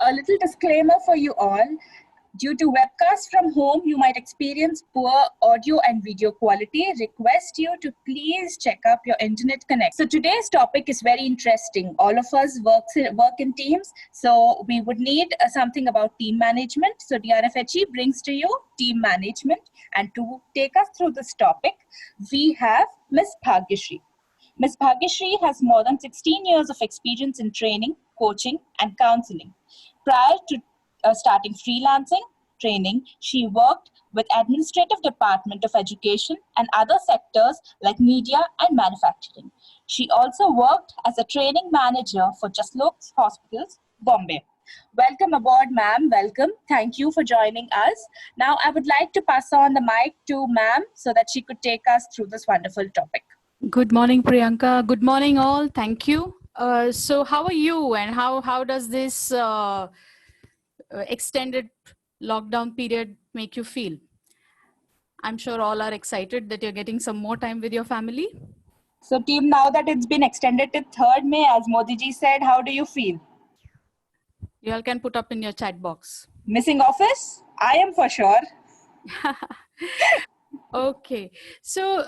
A little disclaimer for you all. Due to webcast from home, you might experience poor audio and video quality. Request you to please check up your internet connection. So today's topic is very interesting. All of us work in teams, so we would need something about team management. So DRFHE brings to you team management, and to take us through this topic, we have Ms. Bhagyashree. Ms. Bhagyashree has more than 16 years of experience in training, coaching, and counseling. Prior to starting freelancing training, she worked with Administrative Department of Education and other sectors like media and manufacturing. She also worked as a training manager for Jaslok Hospitals, Bombay. Welcome aboard, ma'am. Welcome. Thank you for joining us. Now, I would like to pass on the mic to ma'am so that she could take us through this wonderful topic. Good morning, Priyanka. Good morning, all. Thank you. So how are you, and how does this extended lockdown period make you feel? I'm sure all are excited that you're getting some more time with your family. So team, now that it's been extended to 3rd May, as Modi ji said, how do you feel? You all can put up in your chat box. Missing office? I am for sure. Okay, so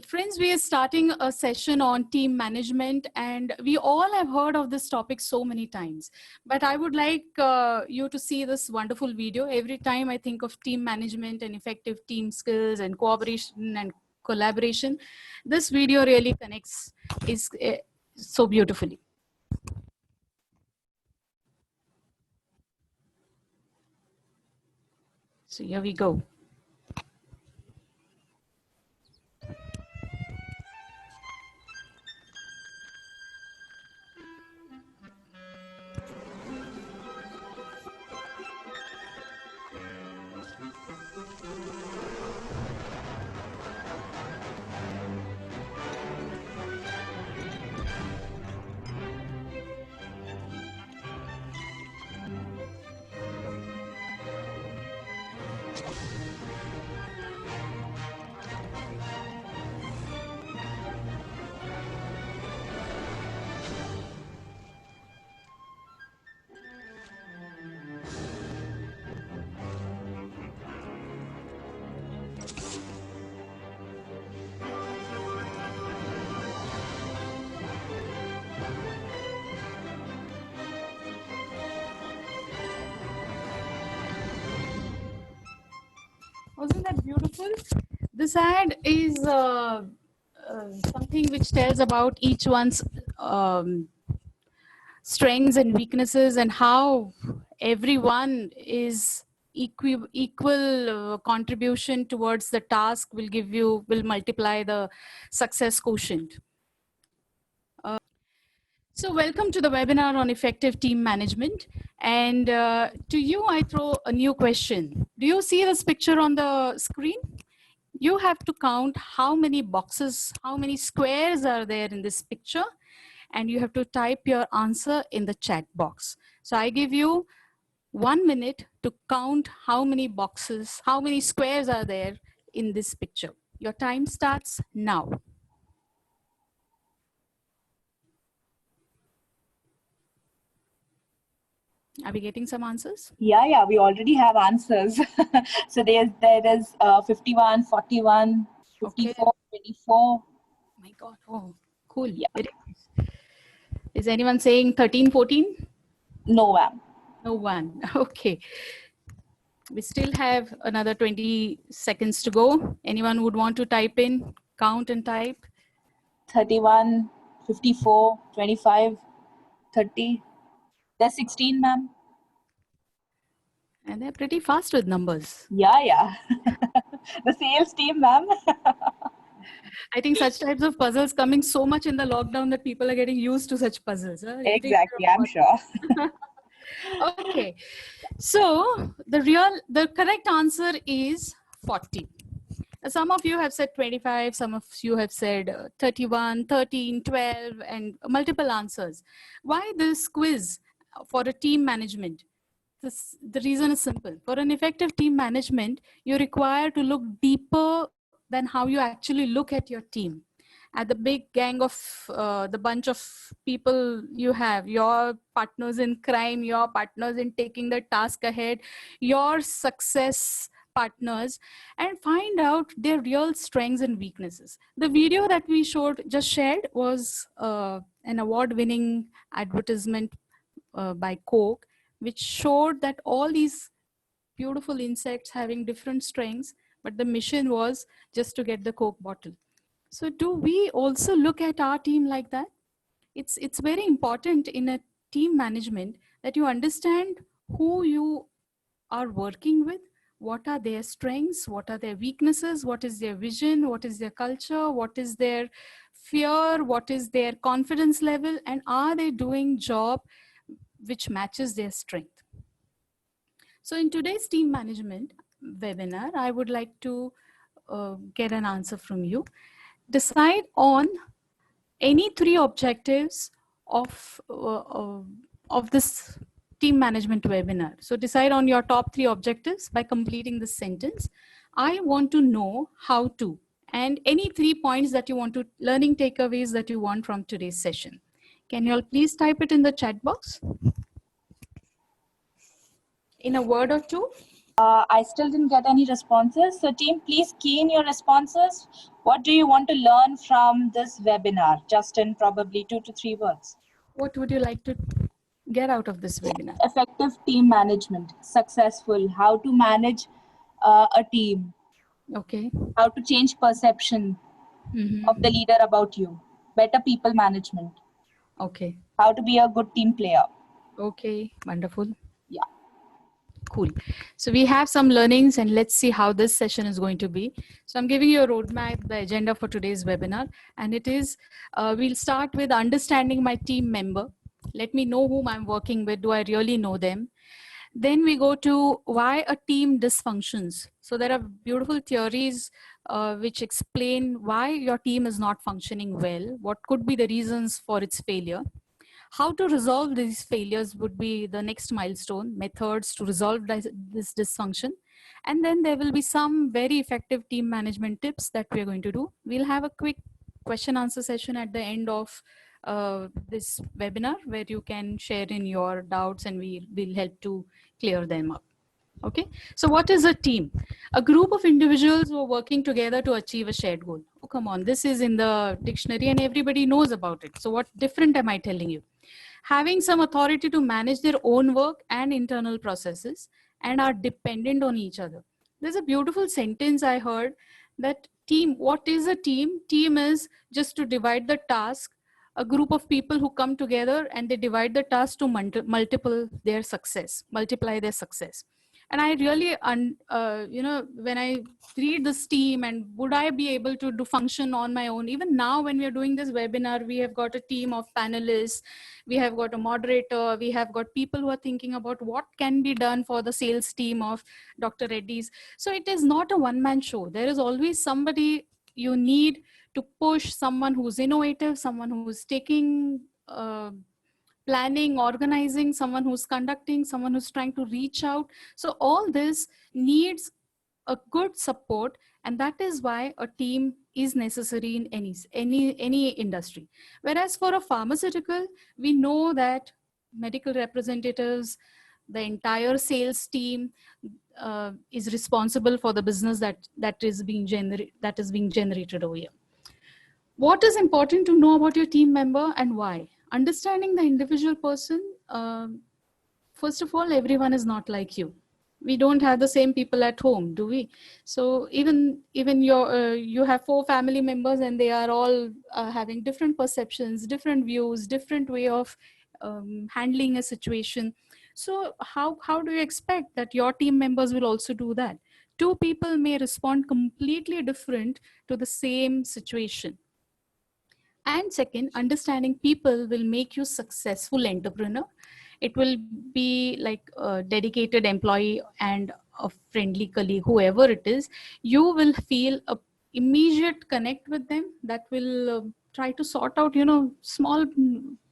friends, we are starting a session on team management, and we all have heard of this topic so many times, but I would like you to see this wonderful video. Every time I think of team management and effective team skills and cooperation and collaboration, this video really connects so beautifully. So here we go. Wasn't that beautiful? This ad is something which tells about each one's strengths and weaknesses, and how everyone is equal contribution towards the task will multiply the success quotient. So welcome to the webinar on effective team management. And to you, I throw a new question. Do you see this picture on the screen? You have to count how many boxes, how many squares are there in this picture, and you have to type your answer in the chat box. So I give you 1 minute to count how many boxes, how many squares are there in this picture. Your time starts now. Are we getting some answers? Yeah, we already have answers. So there is 51, 41, 54, okay. 24. Oh my God, oh, cool. Yeah. Is anyone saying 13, 14? No, ma'am. No one, okay. We still have another 20 seconds to go. Anyone would want to type in, count and type? 31, 54, 25, 30. There's 16, ma'am. And they're pretty fast with numbers. Yeah. The sales team, ma'am. I think such types of puzzles coming so much in the lockdown that people are getting used to such puzzles. Huh? Exactly, I'm sure. Okay, so the correct answer is 40. Some of you have said 25, some of you have said 31, 13, 12, and multiple answers. Why this quiz for a team management? The reason is simple. For an effective team management, you require to look deeper than how you actually look at your team. at the big gang of the bunch of people you have, your partners in crime, your partners in taking the task ahead, your success partners, and find out their real strengths and weaknesses. The video that we just shared was an award-winning advertisement by Coke, which showed that all these beautiful insects having different strengths, but the mission was just to get the Coke bottle. So do we also look at our team like that? It's very important in a team management that you understand who you are working with, what are their strengths, what are their weaknesses, what is their vision, what is their culture, what is their fear, what is their confidence level, and are they doing job which matches their strength. So in today's team management webinar, I would like to get an answer from you. Decide on any three objectives of this team management webinar. So decide on your top three objectives by completing this sentence. I want to know how to, and any 3 points that you want to, learning takeaways that you want from today's session. Can you all please type it in the chat box? In a word or two? I still didn't get any responses. So team, please key in your responses. What do you want to learn from this webinar? Just in probably 2 to 3 words. What would you like to get out of this webinar? Effective team management, successful, how to manage a team. Okay. How to change perception of the leader about you. Better people management. Okay. How to be a good team player. Okay, wonderful. Yeah. Cool. So we have some learnings and let's see how this session is going to be. So I'm giving you a roadmap, the agenda for today's webinar, and it is, we'll start with understanding my team member. Let me know whom I'm working with. Do I really know them? Then we go to why a team dysfunctions. So there are beautiful theories which explain why your team is not functioning well, what could be the reasons for its failure. How to resolve these failures would be the next milestone, methods to resolve this dysfunction. And then there will be some very effective team management tips that we're going to do. We'll have a quick question answer session at the end of this webinar where you can share in your doubts and we will help to clear them up. Okay, so what is a team? A group of individuals who are working together to achieve a shared goal. Oh, come on, this is in the dictionary and everybody knows about it. So what different am I telling you? Having some authority to manage their own work and internal processes and are dependent on each other. There's a beautiful sentence I heard that team, what is a team? Team is just to divide the task, a group of people who come together and they divide the task to multiply their success. And I really, when I read this team and would I be able to do function on my own? Even now when we are doing this webinar, we have got a team of panelists, we have got a moderator, we have got people who are thinking about what can be done for the sales team of Dr. Reddy's. So it is not a one-man show. There is always somebody you need to push, someone who's innovative, someone who's taking planning, organizing, someone who's conducting, someone who's trying to reach out. So all this needs a good support, and that is why a team is necessary in any industry. Whereas for a pharmaceutical, we know that medical representatives, the entire sales team is responsible for the business that is being generated over here. What is important to know about your team member and why? Understanding the individual person. First of all, everyone is not like you. We don't have the same people at home, do we? So even you have 4 family members and they are all having different perceptions, different views, different way of handling a situation. So how do you expect that your team members will also do that? 2 people may respond completely different to the same situation. And second, understanding people will make you successful entrepreneur. It will be like a dedicated employee and a friendly colleague, whoever it is, you will feel a immediate connect with them that will try to sort out, small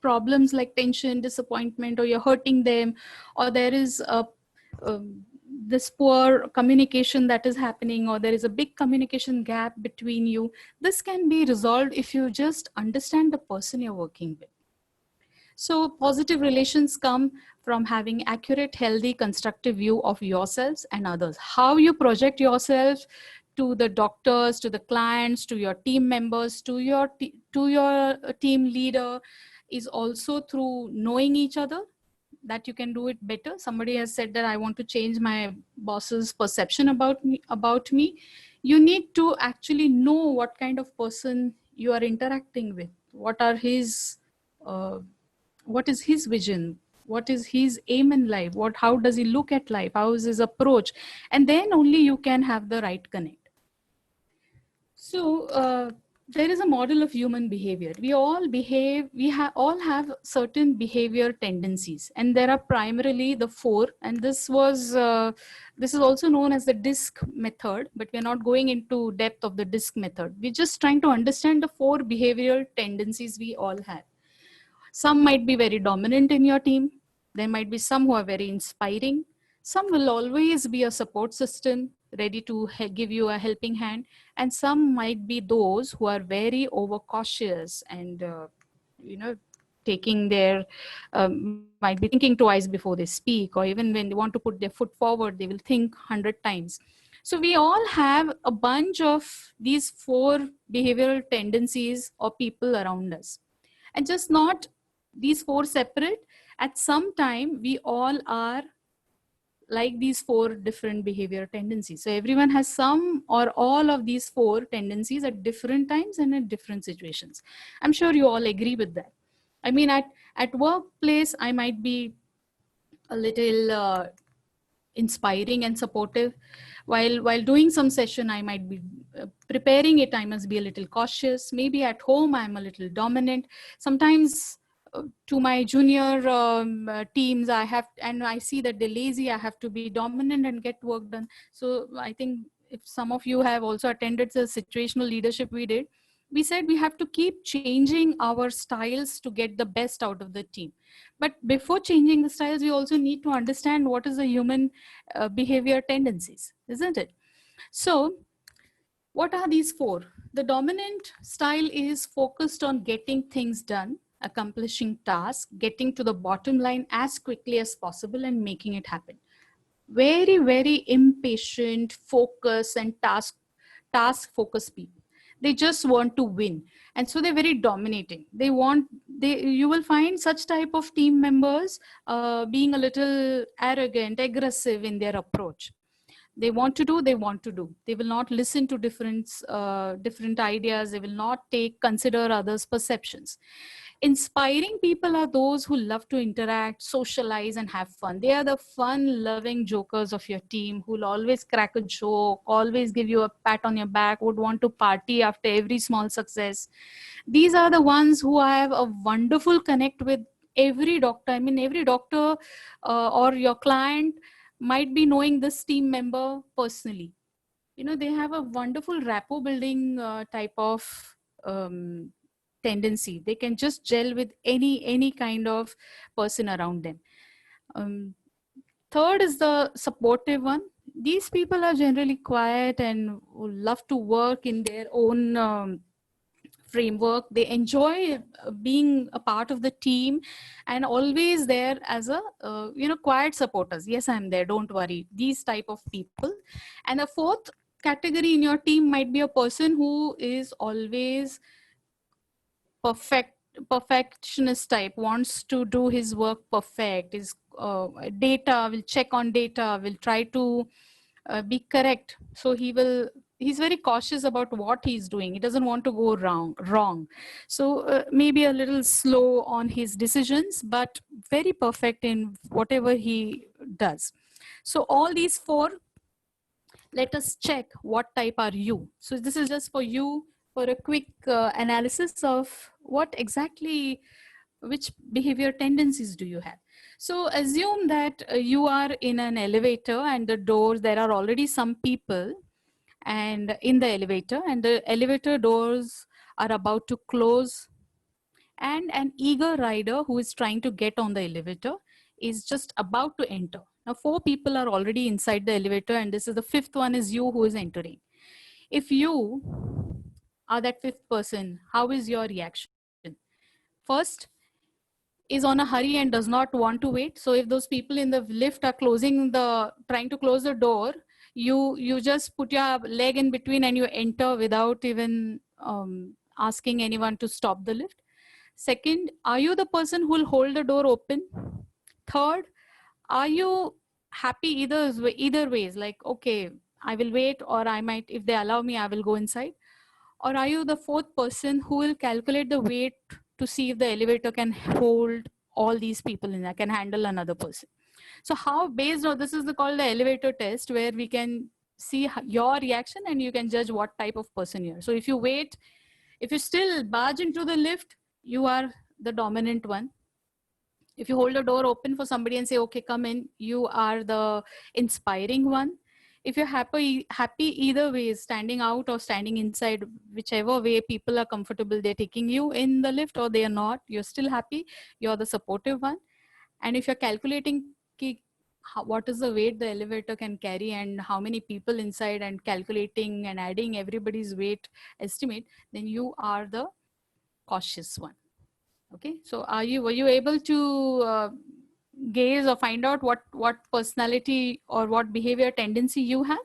problems like tension, disappointment, or you're hurting them, or there is a this poor communication that is happening, or there is a big communication gap between you, this can be resolved if you just understand the person you're working with. So positive relations come from having accurate, healthy, constructive view of yourselves and others. How you project yourself to the doctors, to the clients, to your team members, to your team leader is also through knowing each other, that you can do it better. Somebody has said that I want to change my boss's perception about me. You need to actually know what kind of person you are interacting with. What are his what is his vision, what is his aim in life, how does he look at life, how is his approach, and then only you can have the right connect. So there is a model of human behavior. We all behave, all have certain behavior tendencies, and there are primarily the four, and this is also known as the DISC method, but we're not going into depth of the DISC method. We're just trying to understand the four behavioral tendencies we all have. Some might be very dominant in your team. There might be some who are very inspiring. Some will always be a support system, ready to give you a helping hand. And some might be those who are very overcautious and, taking their, might be thinking twice before they speak, or even when they want to put their foot forward, they will think 100 times. So we all have a bunch of these four behavioral tendencies or people around us. And just not these four separate. At some time, we all are like these four different behavior tendencies. So everyone has some or all of these four tendencies at different times and in different situations. I'm sure you all agree with that. I mean, at workplace, I might be a little inspiring and supportive. While doing some session, I might be preparing it, I must be a little cautious. Maybe at home, I'm a little dominant. Sometimes to my junior teams, I see that they're lazy, I have to be dominant and get work done. So I think if some of you have also attended the situational leadership we did, we said we have to keep changing our styles to get the best out of the team. But before changing the styles, we also need to understand what is the human behavior tendencies, isn't it? So what are these four? The dominant style is focused on getting things done, accomplishing tasks, getting to the bottom line as quickly as possible and making it happen. Very, very impatient, focus and task focused people. They just want to win. And so they're very dominating. You will find such type of team members being a little arrogant, aggressive in their approach. They want to do. They will not listen to different ideas. They will not consider others' perceptions. Inspiring people are those who love to interact, socialize, and have fun. They are the fun-loving jokers of your team who will always crack a joke, always give you a pat on your back, would want to party after every small success. These are the ones who have a wonderful connect with every doctor. I mean, every doctor or your client might be knowing this team member personally. They have a wonderful rapport building type of tendency. They can just gel with any kind of person around them. Third is the supportive one. These people are generally quiet and love to work in their own framework. They enjoy being a part of the team and always there as a quiet supporters. Yes, I'm there, don't worry. These type of people. And the fourth category in your team might be a person who is always perfectionist type, wants to do his work perfect, is will check on data, will try to be correct. So he's very cautious about what he's doing. He doesn't want to go wrong. So maybe a little slow on his decisions, but very perfect in whatever he does. So all these four, let us check what type are you. So this is just for you, for a quick analysis of which behavior tendencies do you have. So assume that you are in an elevator and there are already some people and in the elevator, and the elevator doors are about to close, and an eager rider who is trying to get on the elevator is just about to enter. Now, 4 people are already inside the elevator, and this is the 5th one is you who is entering. If you are that 5th person, how is your reaction? First, is on a hurry and does not want to wait. So if those people in the lift are trying to close the door, you just put your leg in between and you enter without even asking anyone to stop the lift. Second, are you the person who will hold the door open? Third, are you happy either ways? Like, okay, I will wait, or I might, if they allow me, I will go inside. Or are you the 4th person who will calculate the weight to see if the elevator can hold all these people in there, can handle another person? So how, based on this is called the elevator test, where we can see your reaction and you can judge what type of person you are. So if you wait, if you still barge into the lift, you are the dominant one. If you hold the door open for somebody and say, okay, come in, you are the inspiring one. If you're happy either way, standing out or standing inside, whichever way people are comfortable, they're taking you in the lift or they are not, you're still happy, you're the supportive one. And if you're calculating what is the weight the elevator can carry and how many people inside, and calculating and adding everybody's weight estimate, then you are the cautious one. Okay, so were you able to gaze or find out what personality or what behavior tendency you have?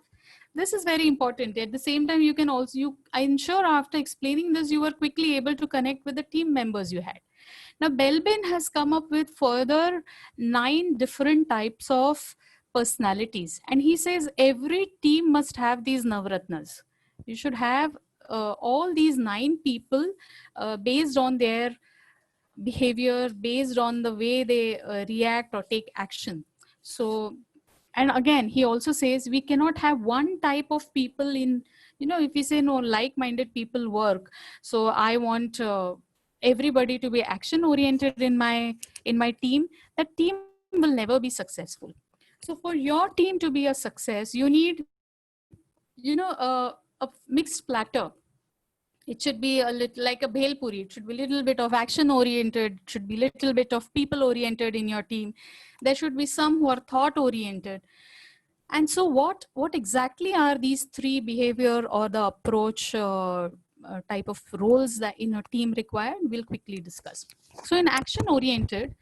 This is very important. At the same time, you can also, I'm sure after explaining this, you were quickly able to connect with the team members you had. Now, Belbin has come up with further 9 different types of personalities. And he says every team must have these Navratnas. You should have all these 9 people based on their behavior, based on the way they react or take action. So, and again, he also says we cannot have one type of people in, if we say no, like-minded people work. So I want everybody to be action oriented in my team. That team will never be successful. So for your team to be a success, you need, a mixed platter. It should be a little like a bhel puri. It should be a little bit of action oriented. It should be a little bit of people oriented in your team. There should be some who are thought oriented. And so what exactly are these 3 behavior or the approach type of roles that in a team required? We'll quickly discuss. So in action oriented,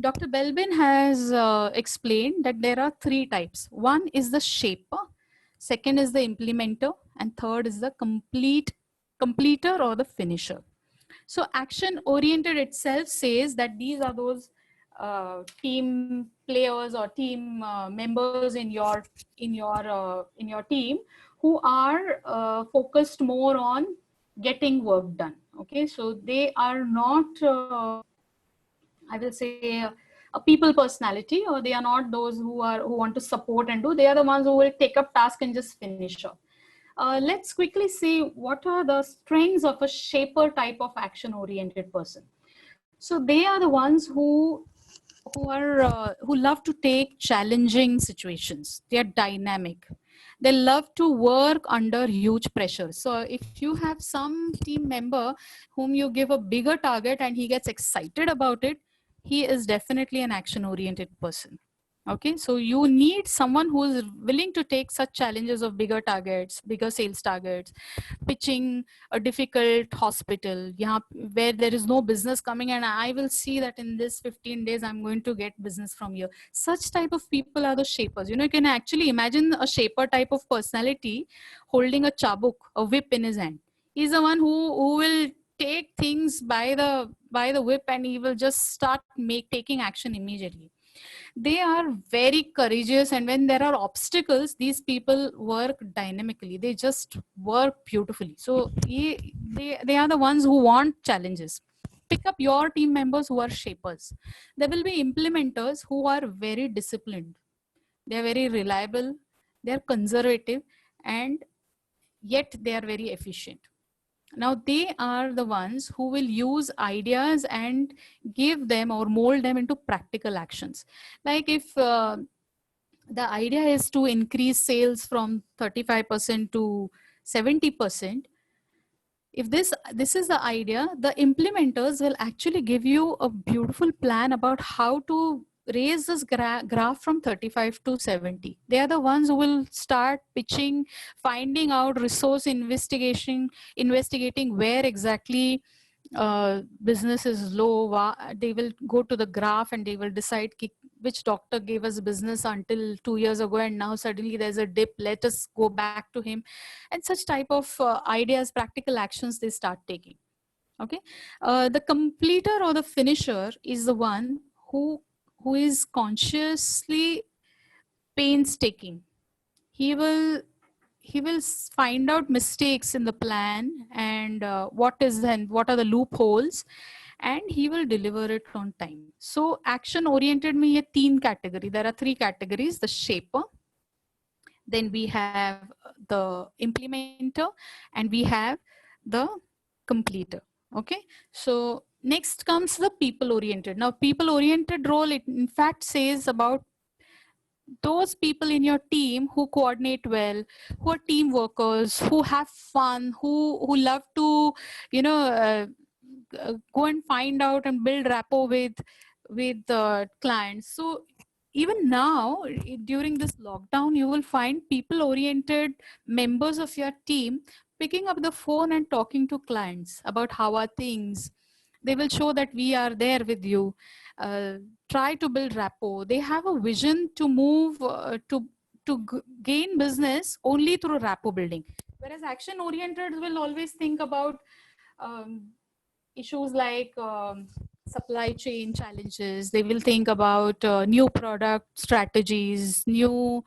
Dr. Belbin has explained that there are 3 types. One is the shaper, second is the implementer, and third is the completer or the finisher. So action oriented itself says that these are those team players or team members in your team who are focused more on getting work done. Okay, so they are not I will say a people personality, or they are not those who want to support and do. They are the ones who will take up task and just finish up. Let's quickly see what are the strengths of a shaper type of action oriented person. So they are the ones who love to take challenging situations. They are dynamic. They love to work under huge pressure. So if you have some team member whom you give a bigger target and he gets excited about it, he is definitely an action oriented person. Okay, so you need someone who is willing to take such challenges of bigger targets, bigger sales targets, pitching a difficult hospital where there is no business coming, and I will see that in this 15 days I'm going to get business from you. Such type of people are the shapers. You can actually imagine a shaper type of personality holding a chabuk, a whip in his hand. He's the one who will take things by the whip, and he will just start taking action immediately. They are very courageous, and when there are obstacles, these people work dynamically. They just work beautifully. So they are the ones who want challenges. Pick up your team members who are shapers. There will be implementers who are very disciplined. They are very reliable. They are conservative, and yet they are very efficient. Now they are the ones who will use ideas and give them or mold them into practical actions. Like if the idea is to increase sales from 35% to 70%, if this is the idea, the implementers will actually give you a beautiful plan about how to raise this graph from 35 to 70. They are the ones who will start pitching, finding out resource investigating where exactly business is low. They will go to the graph and they will decide which doctor gave us business until 2 years ago, and now suddenly there's a dip. Let us go back to him, and such type of ideas, practical actions they start taking. Okay, the completer or the finisher is the one who is consciously painstaking. He will find out mistakes in the plan and what are the loopholes, and he will deliver it on time. So action oriented में ये तीन category. There are three categories: the shaper, then we have the implementer, and we have the completer. Okay, so next comes the people oriented. Now people oriented role, it in fact says about those people in your team who coordinate well, who are team workers, who have fun, who love to, go and find out and build rapport with clients. So even now during this lockdown, you will find people oriented members of your team picking up the phone and talking to clients about how are things. They will show that we are there with you. Try to build rapport. They have a vision to move gain business only through rapport building, whereas action oriented will always think about um, issues like supply chain challenges. They will think about new product strategies, they will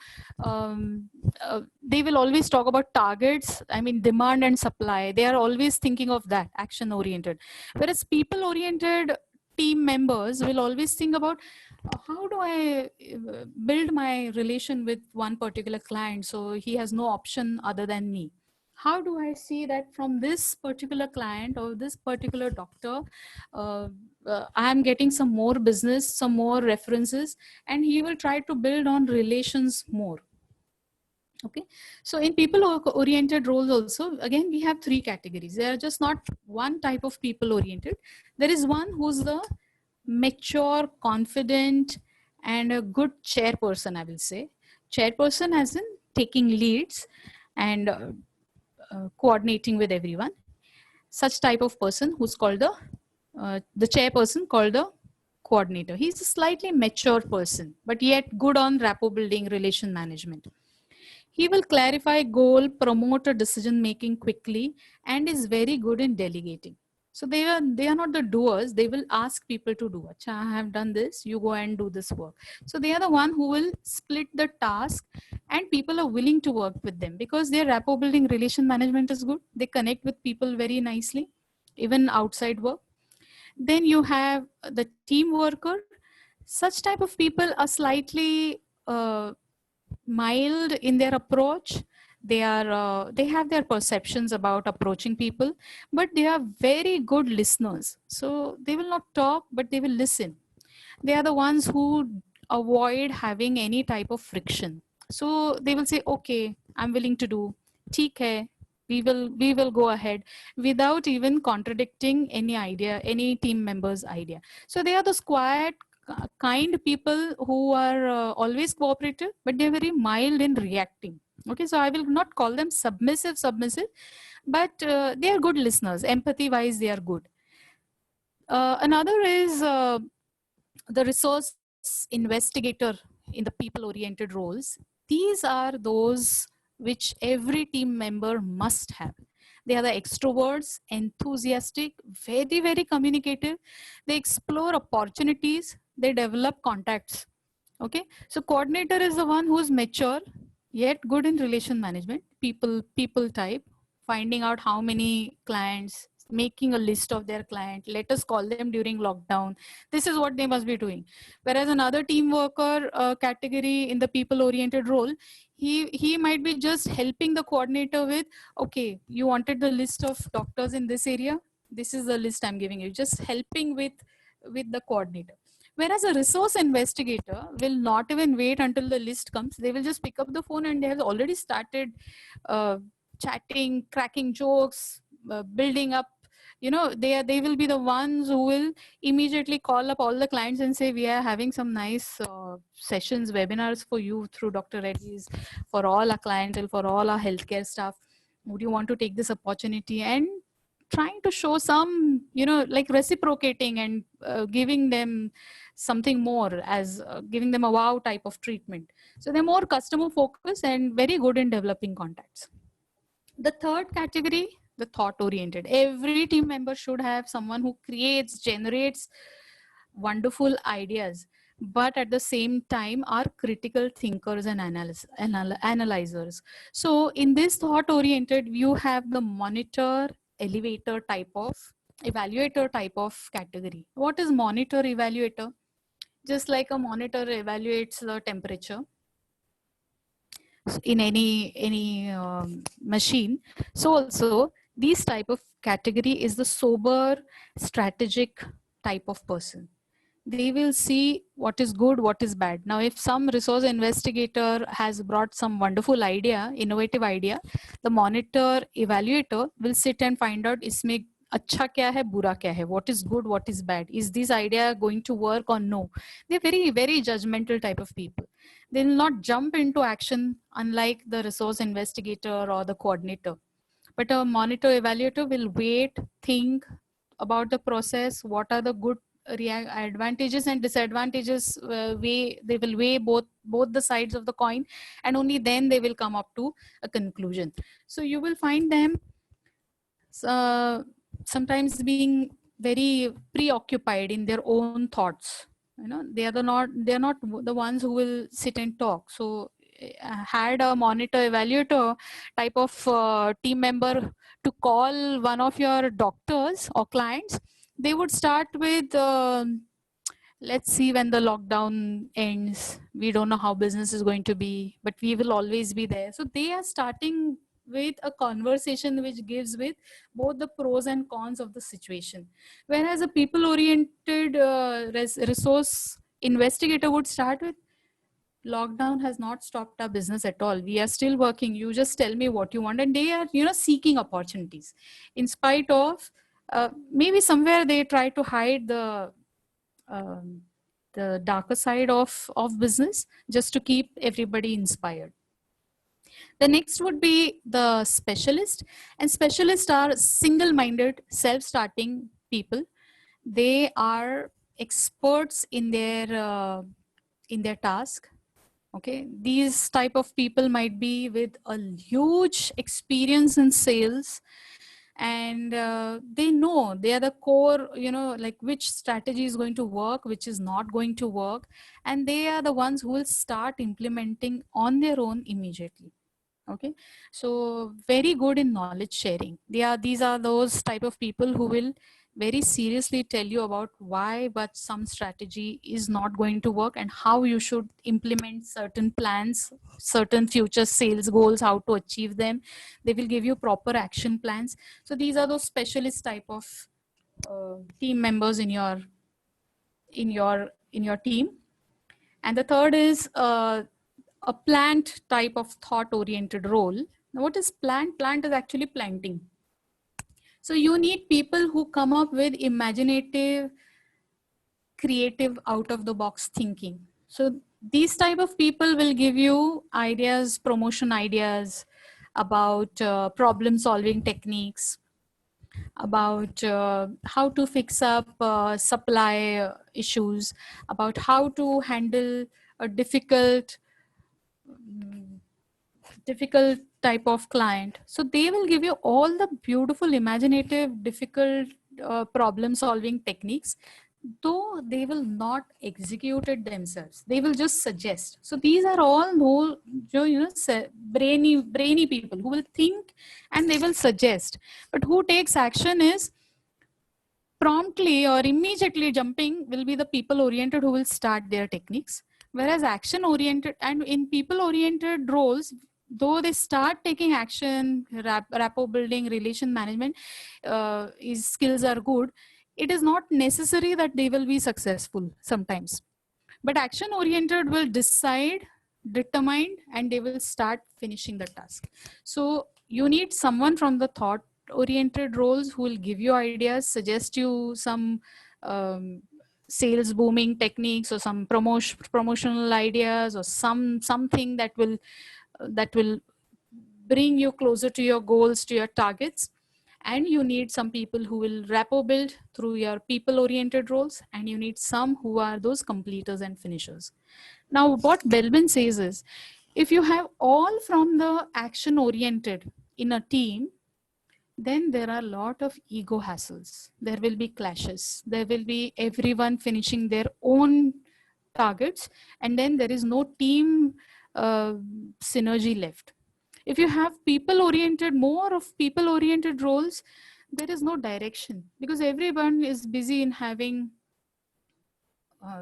always talk about targets. I mean, demand and supply. They are always thinking of that, action oriented. Whereas people oriented team members will always think about how do I build my relation with one particular client so he has no option other than me. How do I see that from this particular client or this particular doctor, I am getting some more business, some more references, and he will try to build on relations more. Okay, so in people oriented roles also, again, we have three categories. They are just not one type of people oriented. There is one who's the mature, confident, and a good chairperson, I will say. Chairperson as in taking leads and coordinating with everyone. Such type of person who's called the chairperson, called the coordinator. He's a slightly mature person, but yet good on rapport building, relation management. He will clarify goal, promote a decision making quickly, and is very good in delegating. So they are not the doers. They will ask people to do. Acha, I have done this. You go and do this work. So they are the one who will split the task, and people are willing to work with them because their rapport building, relation management is good. They connect with people very nicely, even outside work. Then you have the team worker. Such type of people are slightly mild in their approach. They have their perceptions about approaching people, but they are very good listeners. So they will not talk, but they will listen. They are the ones who avoid having any type of friction. So they will say, okay, I'm willing to do, theek hai, we will go ahead, without even contradicting any idea, any team member's idea. So they are those quiet, kind people who are always cooperative, but they're very mild in reacting. Okay, so I will not call them submissive, but they are good listeners. Empathy wise, they are good. Another is the resource investigator in the people oriented roles. These are those which every team member must have. They are the extroverts, enthusiastic, very, very communicative. They explore opportunities, they develop contacts. Okay, so coordinator is the one who is mature yet good in relation management, people type, finding out how many clients, making a list of their client. Let us call them during lockdown. This is what they must be doing. Whereas another team worker category in the people oriented role, he might be just helping the coordinator with, okay, you wanted the list of doctors in this area, this is the list I'm giving you, just helping with the coordinator. Whereas a resource investigator will not even wait until the list comes. They will just pick up the phone and they have already started chatting, cracking jokes, building up you know, they will be the ones who will immediately call up all the clients and say, we are having some nice sessions, webinars for you through Dr. Reddy's, for all our clientele, for all our healthcare staff. Would you want to take this opportunity? And trying to show some, you know, like reciprocating and giving them something more, as giving them a wow type of treatment. So they're more customer focused and very good in developing contacts. The third category, the thought oriented. Every team member should have someone who creates, generates wonderful ideas, but at the same time are critical thinkers and analyzers. So in this thought oriented, you have the monitor, elevator type of, evaluator type of category. What is monitor, evaluator? Just like a monitor evaluates the temperature in any machine, so also these type of category is the sober, strategic type of person. They will see what is good, what is bad. Now, if some resource investigator has brought some wonderful idea, innovative idea, the monitor evaluator will sit and find out isme acha kya hai, bura kya hai, what is good, what is bad, is this idea going to work or no. They're very, very judgmental type of people. They will not jump into action, unlike the resource investigator or the coordinator. But a monitor evaluator will wait, think about the process, what are the good advantages and disadvantages, they will weigh both the sides of the coin, and only then they will come up to a conclusion. So you will find them sometimes being very preoccupied in their own thoughts. You know, they're not the ones who will sit and talk. So had a monitor evaluator type of team member to call one of your doctors or clients, they would start with let's see when the lockdown ends, we don't know how business is going to be, but we will always be there. So they are starting with a conversation which gives with both the pros and cons of the situation, whereas a people oriented resource investigator would start with, lockdown has not stopped our business at all, we are still working, you just tell me what you want. And they are, you know, seeking opportunities in spite of maybe somewhere they try to hide the darker side of business, just to keep everybody inspired. The next would be the specialist, and specialists are single-minded, self-starting people. They are experts in their task. Okay, these type of people might be with a huge experience in sales, and they know, they are the core, you know, like which strategy is going to work, which is not going to work, and they are the ones who will start implementing on their own immediately. Okay, so very good in knowledge sharing. These are those type of people who will very seriously tell you about why but some strategy is not going to work, and how you should implement certain plans, certain future sales goals, how to achieve them. They will give you proper action plans. So these are those specialist type of team members in your team. And the third is a plant type of thought oriented role. Now, what is plant? Plant is actually planting. So you need people who come up with imaginative, creative, out of the box thinking. So these type of people will give you ideas, promotion ideas about problem solving techniques, about how to fix up supply issues, about how to handle a difficult type of client. So they will give you all the beautiful, imaginative, difficult problem solving techniques, though they will not execute it themselves. They will just suggest. So these are all brainy people who will think and they will suggest. But who takes action is promptly or immediately jumping will be the people oriented who will start their techniques. Whereas action oriented, and in people oriented roles, though they start taking action, rapport building, relation management, skills are good, it is not necessary that they will be successful sometimes. But action oriented will decide, determine, and they will start finishing the task. So you need someone from the thought oriented roles who will give you ideas, suggest you some um, sales booming techniques or some promotional ideas or something that will bring you closer to your goals, to your targets. And you need some people who will rapport build through your people oriented roles, and you need some who are those completers and finishers. Now what Belbin says is, if you have all from the action oriented in a team, then there are a lot of ego hassles. There will be clashes. There will be everyone finishing their own targets, and then there is no team synergy left. If you have people oriented, more of people oriented roles, there is no direction, because everyone is busy in having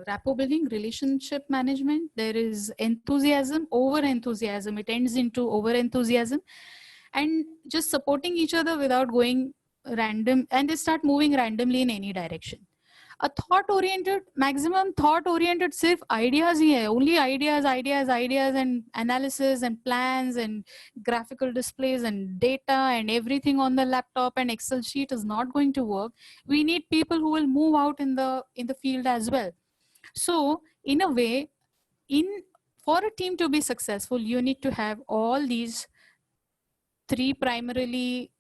rapport building, relationship management. There is enthusiasm, over enthusiasm. It ends into over enthusiasm, and just supporting each other without going random, and they start moving randomly in any direction. A thought oriented, maximum thought oriented, सिर्फ ideas ही है, only ideas and analysis and plans and graphical displays and data and everything on the laptop and Excel sheet is not going to work. We need people who will move out in the field as well. So in a way, for a team to be successful, you need to have all these three primarily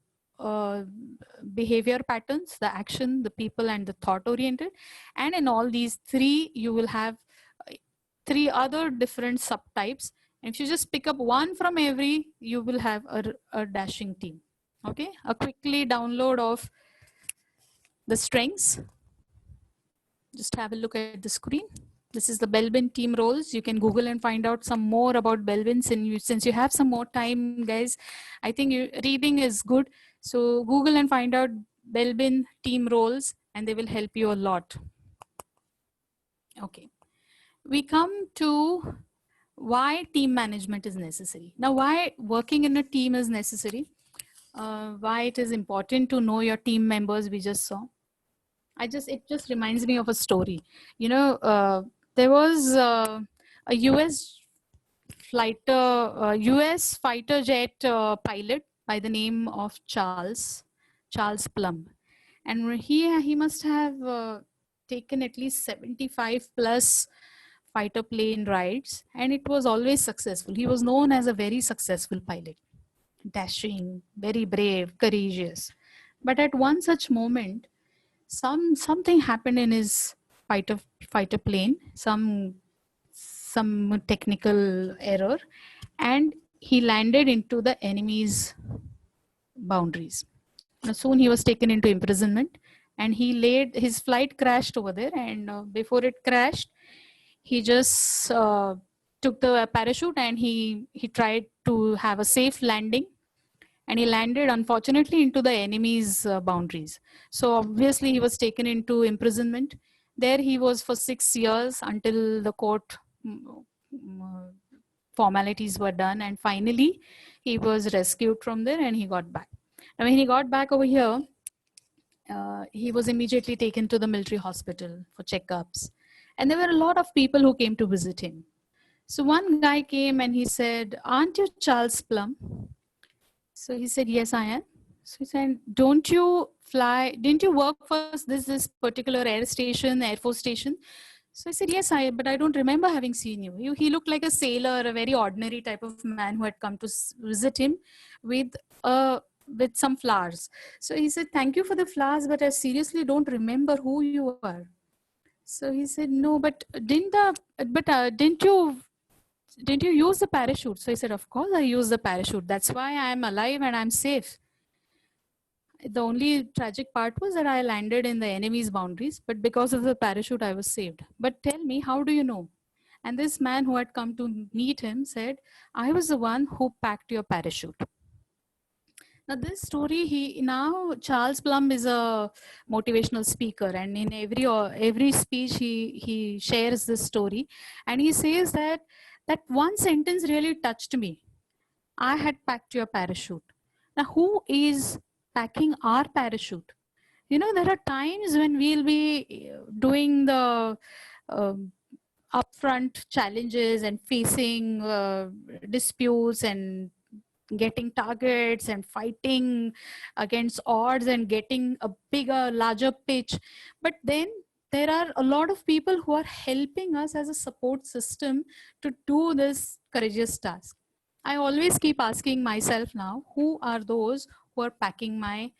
behavior patterns: the action, the people, and the thought oriented. And in all these three, you will have three other different subtypes. And if you just pick up one from every, you will have a dashing team. Okay, a quickly download of the strengths. Just have a look at the screen. This is the Belbin team roles. You can Google and find out some more about Belbin. Since you have some more time, guys, I think reading is good. So Google and find out Belbin team roles, and they will help you a lot. Okay, we come to why team management is necessary. Now, why working in a team is necessary, why it is important to know your team members, we just saw. It just reminds me of a story. You know, there was a US US fighter jet pilot by the name of Charles Plumb, and he must have taken at least 75 plus fighter plane rides, and it was always successful. He was known as a very successful pilot, dashing, very brave, courageous. But at one such moment, something happened in his fighter plane, some technical error, and he landed into the enemy's boundaries. Now, soon he was taken into imprisonment, and his flight crashed over there. And before it crashed, he just took the parachute and he tried to have a safe landing. And he landed, unfortunately, into the enemy's boundaries. So obviously he was taken into imprisonment. There he was for 6 years until the court formalities were done. And finally, he was rescued from there and he got back. And when he got back over here, he was immediately taken to the military hospital for checkups. And there were a lot of people who came to visit him. So one guy came and he said, "Aren't you Charles Plumb?" So he said, "Yes, I am." So he said, "Didn't you work for this particular Air Force station?" So I said, "Yes, but I don't remember having seen you." He looked like a sailor, a very ordinary type of man who had come to visit him with some flowers. So he said, "Thank you for the flowers, but I seriously don't remember who you are." So he said, "No, but didn't you use the parachute?" So I said, "Of course I used the parachute. That's why I'm alive and I'm safe. The only tragic part was that I landed in the enemy's boundaries, but because of the parachute, I was saved. But tell me, how do you know?" And this man who had come to meet him said, "I was the one who packed your parachute." Now this story, Charles Plumb is a motivational speaker, and in every speech he shares this story, and he says that one sentence really touched me. "I had packed your parachute." Now who is packing our parachute? You know, there are times when we'll be doing the upfront challenges and facing disputes and getting targets and fighting against odds and getting a bigger, larger pitch. But then there are a lot of people who are helping us as a support system to do this courageous task. I always keep asking myself now, who are those who are packing my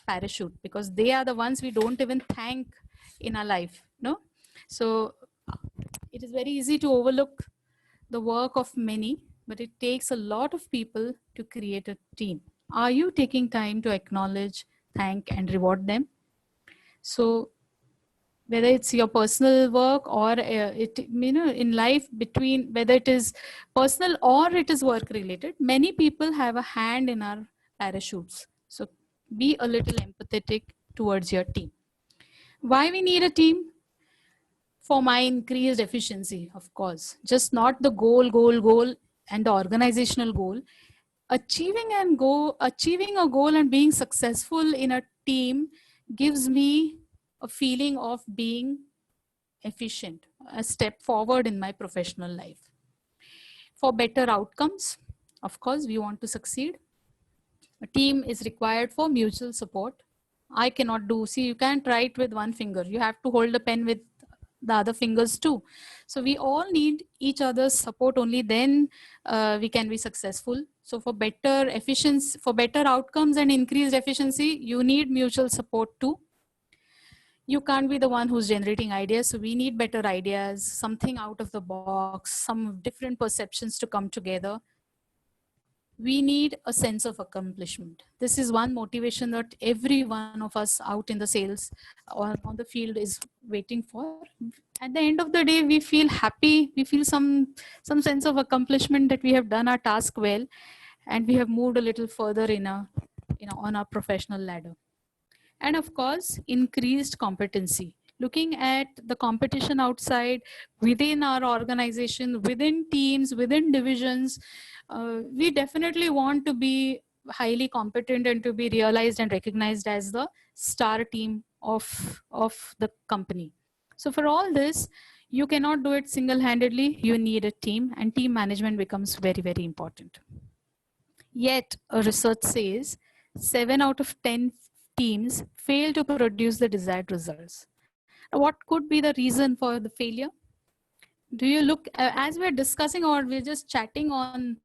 parachute? Because they are the ones we don't even thank in our life, no? So it is very easy to overlook the work of many, but it takes a lot of people to create a team. Are you taking time to acknowledge, thank, and reward them? So whether it's your personal work or in life, between whether it is personal or it is work related, many people have a hand in our parachutes. So be a little empathetic towards your team. Why we need a team? For my increased efficiency, of course, just not the goal and the organizational goal. Achieving a goal and being successful in a team gives me a feeling of being efficient, a step forward in my professional life. For better outcomes, of course, we want to succeed. A team is required for mutual support. I cannot do, see, you can't write with one finger. You have to hold a pen with the other fingers too. So we all need each other's support, only then we can be successful. So for better efficiency, for better outcomes and increased efficiency, you need mutual support too. You can't be the one who's generating ideas. So we need better ideas, something out of the box, some different perceptions to come together. We need a sense of accomplishment. This is one motivation that every one of us out in the sales or on the field is waiting for. At the end of the day, we feel happy. We feel some sense of accomplishment that we have done our task well, and we have moved a little further on our professional ladder. And of course, increased competency. Looking at the competition outside, within our organization, within teams, within divisions, we definitely want to be highly competent and to be realized and recognized as the star team of the company. So for all this, you cannot do it single-handedly. You need a team, and team management becomes very, very important. Yet, a research says 7 out of 10 teams fail to produce the desired results. What could be the reason for the failure? Do you look, as we're discussing or we're just chatting on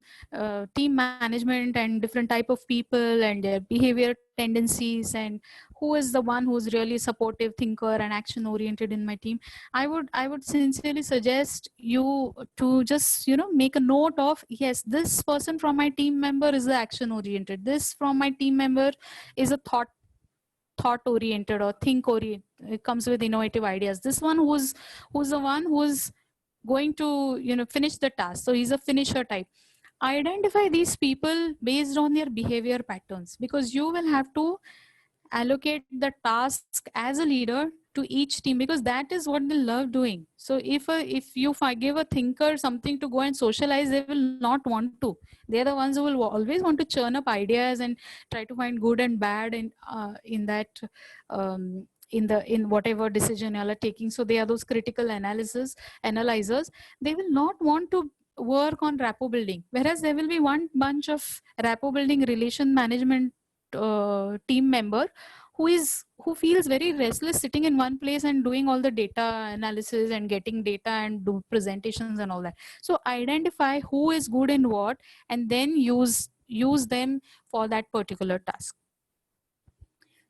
team management and different type of people and their behavior tendencies and who is the one who's really supportive thinker and action oriented in my team, I would sincerely suggest you to just make a note of, yes, this person from my team member is the action oriented, this from my team member is a thought oriented or think oriented, it comes with innovative ideas, this one who's the one who's going to finish the task, so he's a finisher type. Identify these people based on their behavior patterns, because you will have to allocate the task as a leader to each team, because that is what they love doing. So if you give a thinker something to go and socialize, they will not want to. They're the ones who will always want to churn up ideas and try to find good and bad in that in whatever decision you are taking. So they are those critical analyzers. They will not want to work on rapport building, whereas there will be one bunch of rapport building relation management team member who feels very restless sitting in one place and doing all the data analysis and getting data and do presentations and all that. So identify who is good in what and then use them for that particular task.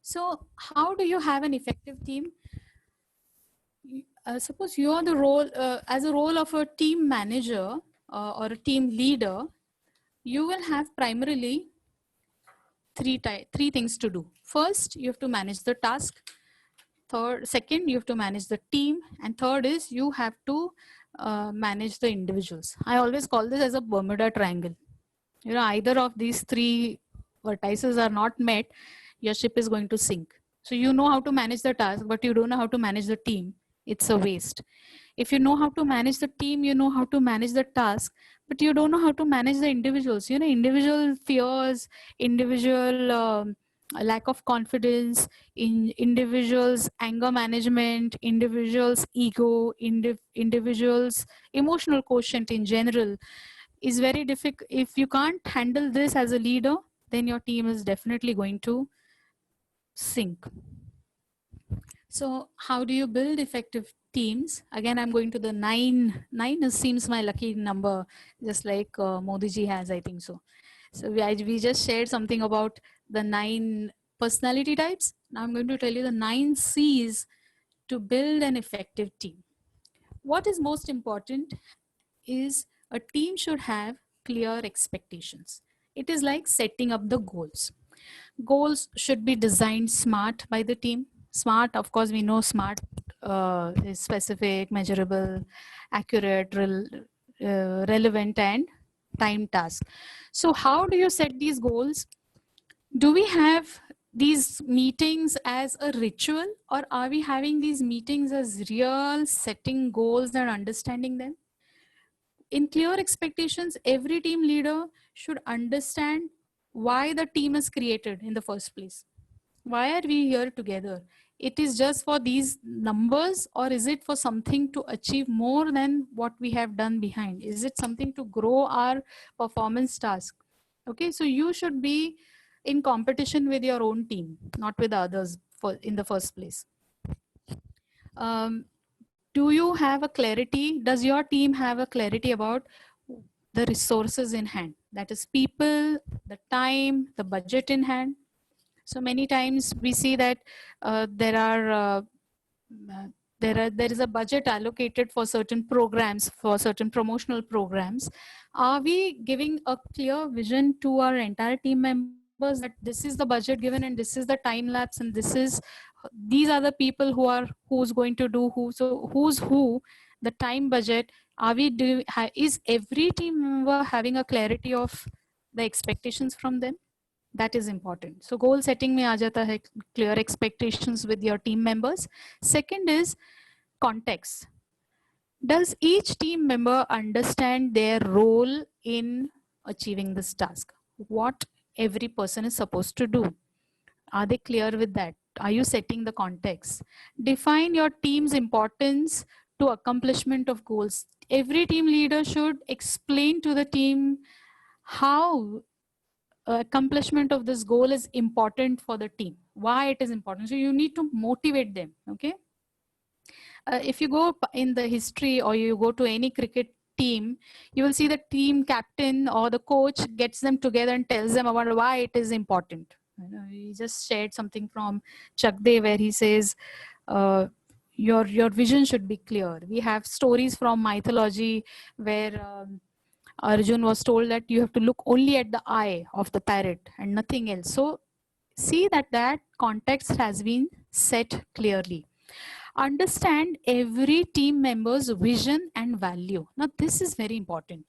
So how do you have an effective team? Suppose you are the role as a role of a team manager or a team leader, you will have primarily three things to do. First, you have to manage the task. Second, you have to manage the team. And third is you have to manage the individuals. I always call this as a Bermuda Triangle. Either of these three vertices are not met, your ship is going to sink. So you know how to manage the task, but you don't know how to manage the team. It's a waste. If you know how to manage the team, you know how to manage the task, but you don't know how to manage the individuals. Individual fears, individual lack of confidence, in individuals' anger management, individuals' ego, individuals' emotional quotient in general. is very difficult. If you can't handle this as a leader, then your team is definitely going to sink. So how do you build effective teams? Again, I'm going to the nine. Nine seems my lucky number, just like Modi ji has, I think so. So we just shared something about the 9 personality types. Now I'm going to tell you the 9 C's to build an effective team. What is most important is a team should have clear expectations. It is like setting up the goals. Goals should be designed smart by the team. Smart, of course, we know smart is specific, measurable, accurate, relevant, and time task. So how do you set these goals? Do we have these meetings as a ritual, or are we having these meetings as real setting goals and understanding them? In clear expectations, every team leader should understand why the team is created in the first place. Why are we here together? It is just for these numbers, or is it for something to achieve more than what we have done behind? Is it something to grow our performance task? Okay, so you should be in competition with your own team, not with others in the first place. Do you have a clarity? Does your team have a clarity about the resources in hand? That is people, the time, the budget in hand. So many times we see that there is a budget allocated for certain programs, for certain promotional programs. Are we giving a clear vision to our entire team members that this is the budget given and this is the time lapse and these are the people who's going to do who? So who's who? The time budget. Is every team member having a clarity of the expectations from them? That is important. So goal setting mein aa jata hai clear expectations with your team members. Second is context. Does each team member understand their role in achieving this task? What every person is supposed to do? Are they clear with that? Are you setting the context? Define your team's importance to accomplishment of goals. Every team leader should explain to the team how accomplishment of this goal is important for the team, why it is important. So you need to motivate them. Okay. If you go in the history or you go to any cricket team, you will see the team captain or the coach gets them together and tells them about why it is important. He just shared something from Chak De where he says, your vision should be clear. We have stories from mythology where Arjun was told that you have to look only at the eye of the parrot and nothing else. So see that context has been set clearly. Understand every team member's vision and value. Now this is very important.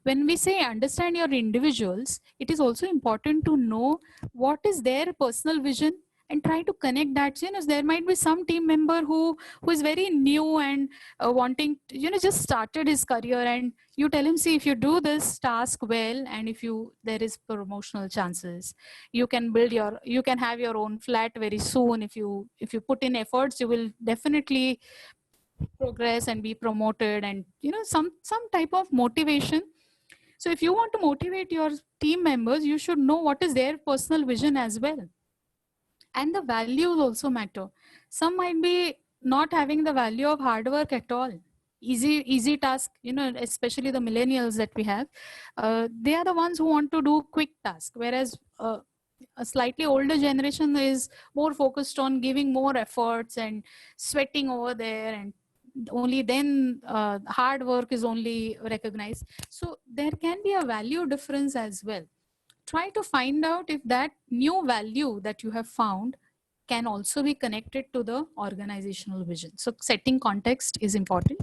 When we say understand your individuals, it is also important to know what is their personal vision and try to connect that. There might be some team member who is very new and wanting to, just started his career, and you tell him, see, if you do this task well and there is promotional chances, you can have your own flat very soon. If you put in efforts, you will definitely progress and be promoted, and some type of motivation. So if you want to motivate your team members, you should know what is their personal vision as well. And the values also matter. Some might be not having the value of hard work at all. Easy task, especially the millennials that we have. They are the ones who want to do quick tasks, whereas a slightly older generation is more focused on giving more efforts and sweating over there, and only then hard work is only recognized. So there can be a value difference as well. Try to find out if that new value that you have found can also be connected to the organizational vision. So setting context is important.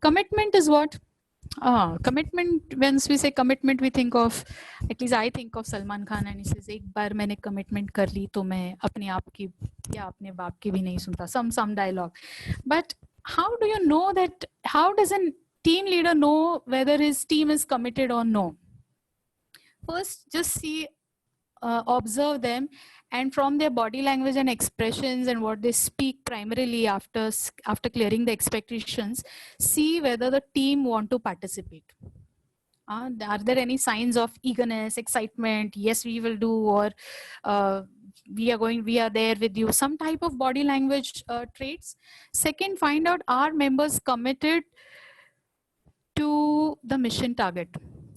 Commitment is what? Commitment, once we say commitment, we think of, at least I think of Salman Khan, and he says, एक बार मैंने commitment कर ली तो मैं अपने आप की या अपने बाप की भी नहीं सुनता. Some dialogue. But how do you know that? How does a team leader know whether his team is committed or no? First, just see, observe them, and from their body language and expressions and what they speak primarily after clearing the expectations, see whether the team want to participate. Are there any signs of eagerness, excitement? Yes, we will do, or uh, we are there with you. Some type of body language traits. Second, find out, are members committed to the mission target?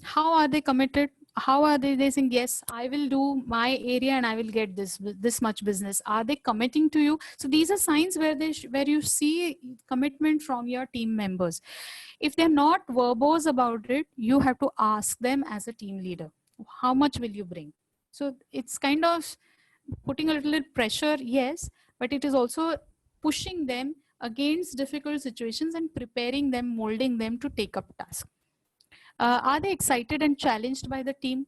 How are they committed? How are they saying, yes, I will do my area and I will get this much business? Are they committing to you? So these are signs where where you see commitment from your team members. If they're not verbose about it, you have to ask them as a team leader, how much will you bring? So it's kind of putting a little pressure, yes, but it is also pushing them against difficult situations and preparing them, molding them to take up tasks. Are they excited and challenged by the team?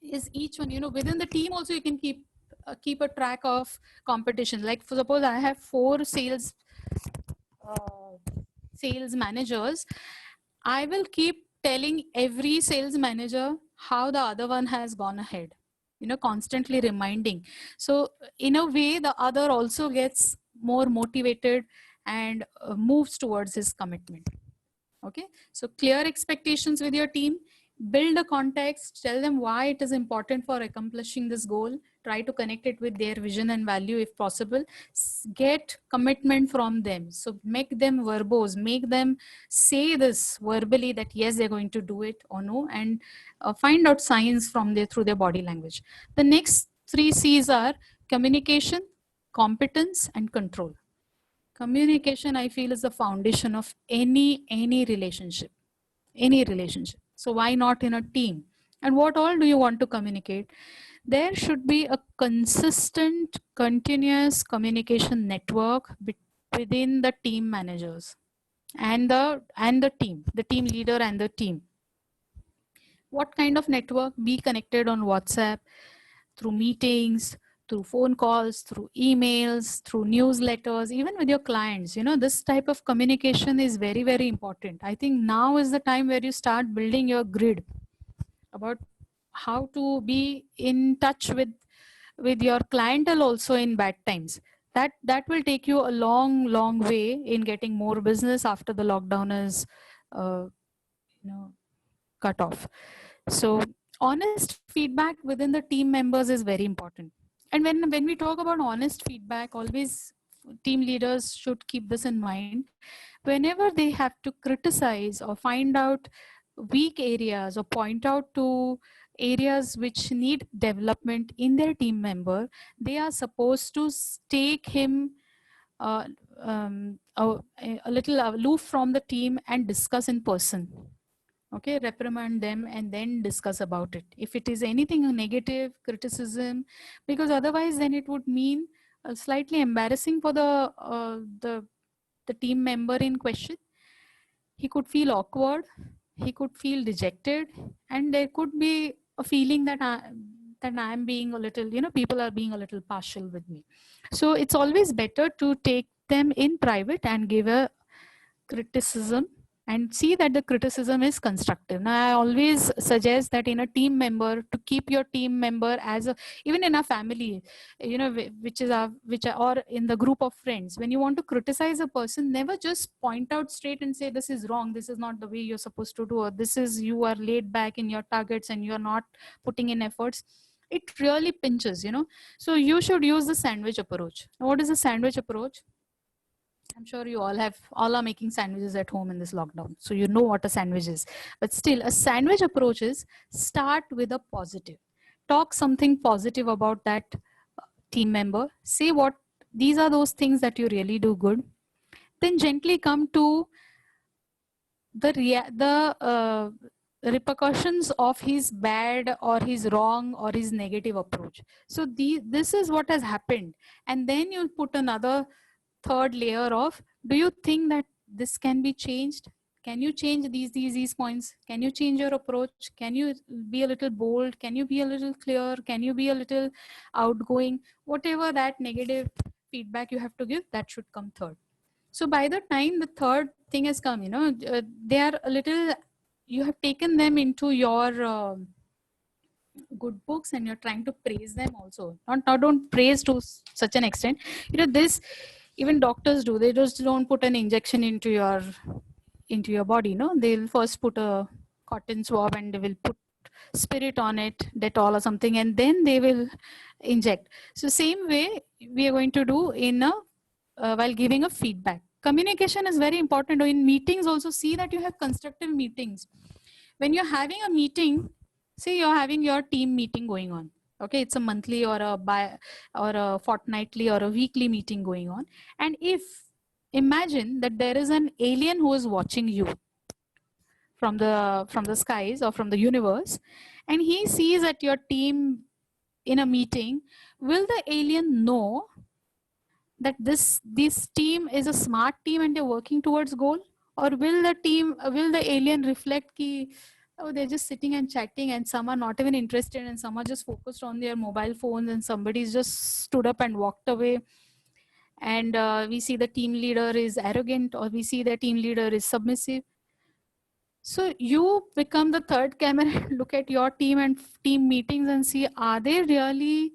Is each one, within the team also, you can keep a track of competition. Like, for suppose I have 4 uh, sales managers, I will keep telling every sales manager how the other one has gone ahead, constantly reminding. So in a way, the other also gets more motivated and moves towards his commitment. Okay, so clear expectations with your team, build a context, tell them why it is important for accomplishing this goal, try to connect it with their vision and value if possible, get commitment from them. So make them verbose, make them say this verbally that yes, they're going to do it or no, and find out signs from through their body language. The next 3 C's are communication, competence, and control. Communication, I feel, is the foundation of any relationship. So why not in a team? And what all do you want to communicate? There should be a consistent, continuous communication network within the team managers and the team leader and the team. What kind of network? Be connected on WhatsApp, through meetings, through phone calls, through emails, through newsletters, even with your clients. This type of communication is very, very important. I think now is the time where you start building your grid about how to be in touch with your clientele also in bad times. That will take you a long way in getting more business after the lockdown is uh, cut off. So honest feedback within the team members is very important. And when we talk about honest feedback, always team leaders should keep this in mind. Whenever they have to criticize or find out weak areas or point out to areas which need development in their team member, they are supposed to take him uh, a little aloof from the team and discuss in person. Okay, reprimand them and then discuss about it if it is anything a negative criticism, because otherwise then it would mean slightly embarrassing for the team member in question. He could feel awkward, he could feel dejected, and there could be a feeling that I am being a little, people are being a little partial with me. So it's always better to take them in private and give a criticism and see that the criticism is constructive. Now, I always suggest that in a team member, to keep your team member as a, even in a family, or in the group of friends, when you want to criticize a person, never just point out straight and say, this is wrong, this is not the way you're supposed to do, or this is, you are laid back in your targets and you're not putting in efforts. It really pinches. So you should use the sandwich approach. Now, what is the sandwich approach? I'm sure you all are making sandwiches at home in this lockdown. So you know what a sandwich is. But still, a sandwich approach is start with a positive. Talk something positive about that team member. Say what, these are those things that you really do good. Then gently come to the repercussions of his bad or his wrong or his negative approach. So this is what has happened. And then you put another third layer of, do you think that this can be changed? Can you change these points? Can you change your approach? Can you be a little bold? Can you be a little clear? Can you be a little outgoing? Whatever that negative feedback you have to give, that should come third. So by the time the third thing has come, they are a little, you have taken them into your good books and you're trying to praise them also. Don't praise to such an extent. This even doctors do. They just don't put an injection into your body. No, they'll first put a cotton swab and they will put spirit on it, Dettol or something, and then they will inject. So same way we are going to do in a while giving a feedback. Communication is very important. In meetings also, see that you have constructive meetings. When you're having a meeting, say you're having your team meeting going on. Okay, it's a monthly or a fortnightly or a weekly meeting going on. And if imagine that there is an alien who is watching you from the skies or from the universe, and he sees that your team in a meeting, will the alien know that this team is a smart team and they're working towards goal? Or will the alien reflect ki, oh, they're just sitting and chatting and some are not even interested and some are just focused on their mobile phones and somebody's just stood up and walked away, and we see the team leader is arrogant or we see the team leader is submissive. So you become the third camera and look at your team and team meetings and see, are they really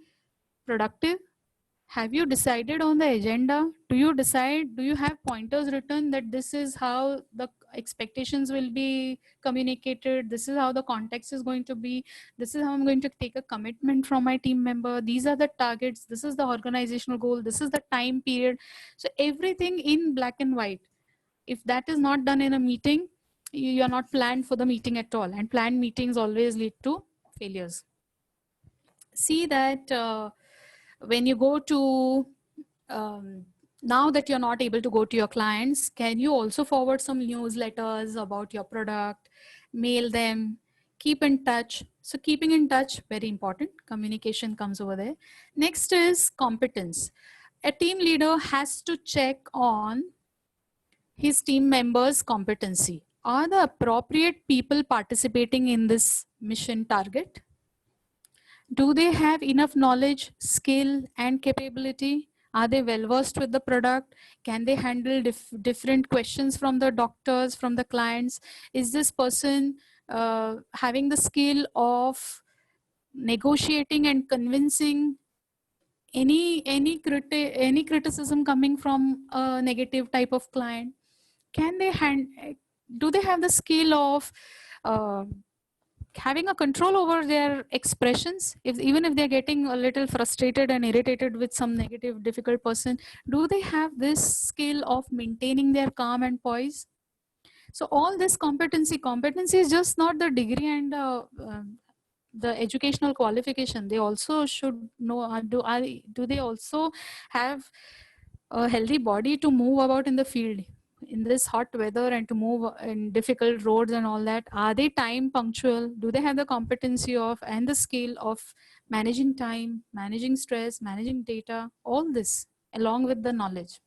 productive? Have you decided on the agenda? Do you have pointers written that this is how the expectations will be communicated? This is how the context is going to be. This is how I'm going to take a commitment from my team member. These are the targets. This is the organizational goal. This is the time period. So everything in black and white. If that is not done in a meeting, you are not planned for the meeting at all. And planned meetings always lead to failures. See that when you go to, now that you're not able to go to your clients, can you also forward some newsletters about your product, mail them, keep in touch? So keeping in touch, very important. Communication comes over there. Next is competence. A team leader has to check on his team members' competency. Are the appropriate people participating in this mission target? Do they have enough knowledge, skill, and capability? Are they well versed with the product? Can they handle different questions from the doctors, from the clients? Is this person having the skill of negotiating and convincing any criticism coming from a negative type of client? Can they do they have the skill of uh, having a control over their expressions? Even if they're getting a little frustrated and irritated with some negative difficult person, do they have this skill of maintaining their calm and poise? So all this competency is just not the degree and the educational qualification. They also should know, do they also have a healthy body to move about in the field in this hot weather and to move in difficult roads and all that? Are they time punctual? Do they have the competency of and the skill of managing time, managing stress, managing data, all this along with the knowledge?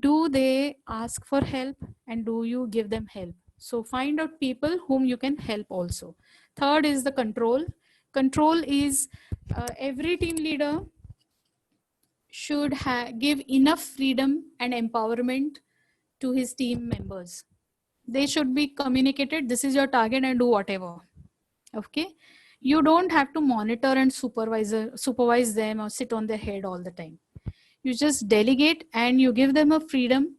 Do they ask for help and do you give them help? So find out people whom you can help also. Third is the control. Control is every team leader should give enough freedom and empowerment to his team members. They should be communicated, this is your target and do whatever. Okay. You don't have to monitor and supervise them or sit on their head all the time. You just delegate and you give them a freedom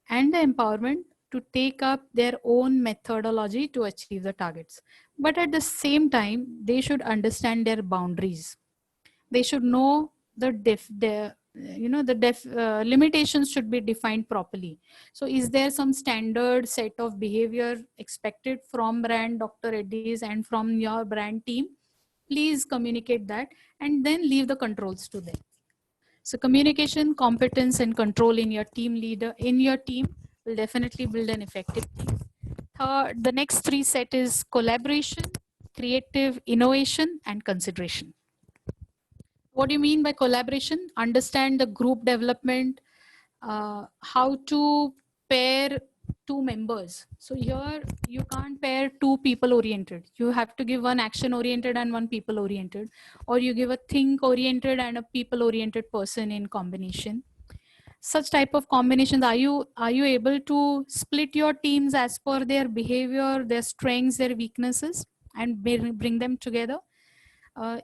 and the empowerment to take up their own methodology to achieve the targets. But at the same time, they should understand their boundaries. They should know the limitations should be defined properly. So is there some standard set of behavior expected from brand Dr. Reddy's and from your brand team? Please communicate that and then leave the controls to them. So communication, competence, and control in your team will definitely build an effective team. Third, the next three set is collaboration, creative innovation, and consideration. What do you mean by collaboration? Understand the group development, how to pair two members. So here you can't pair two people oriented. You have to give one action oriented and one people oriented, or you give a think oriented and a people oriented person in combination. Such type of combinations, are you able to split your teams as per their behavior, their strengths, their weaknesses, and bring them together?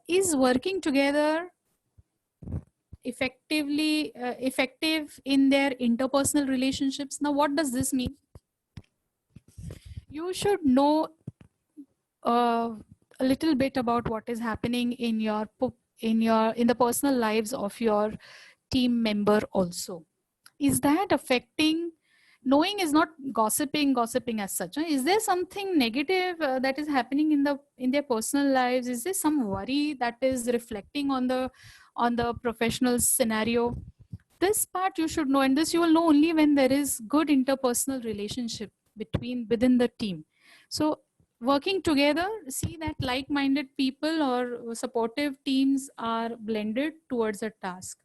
Is working together effective in their interpersonal relationships? Now what does this mean? You should know a little bit about what is happening in in the personal lives of your team member also. Is that affecting? Knowing is not gossiping as such. Is there something negative that is happening in their personal lives? Is there some worry that is reflecting on the professional scenario? This part you should know, and this you will know only when there is good interpersonal relationship within the team. So working together, see that like-minded people or supportive teams are blended towards a task.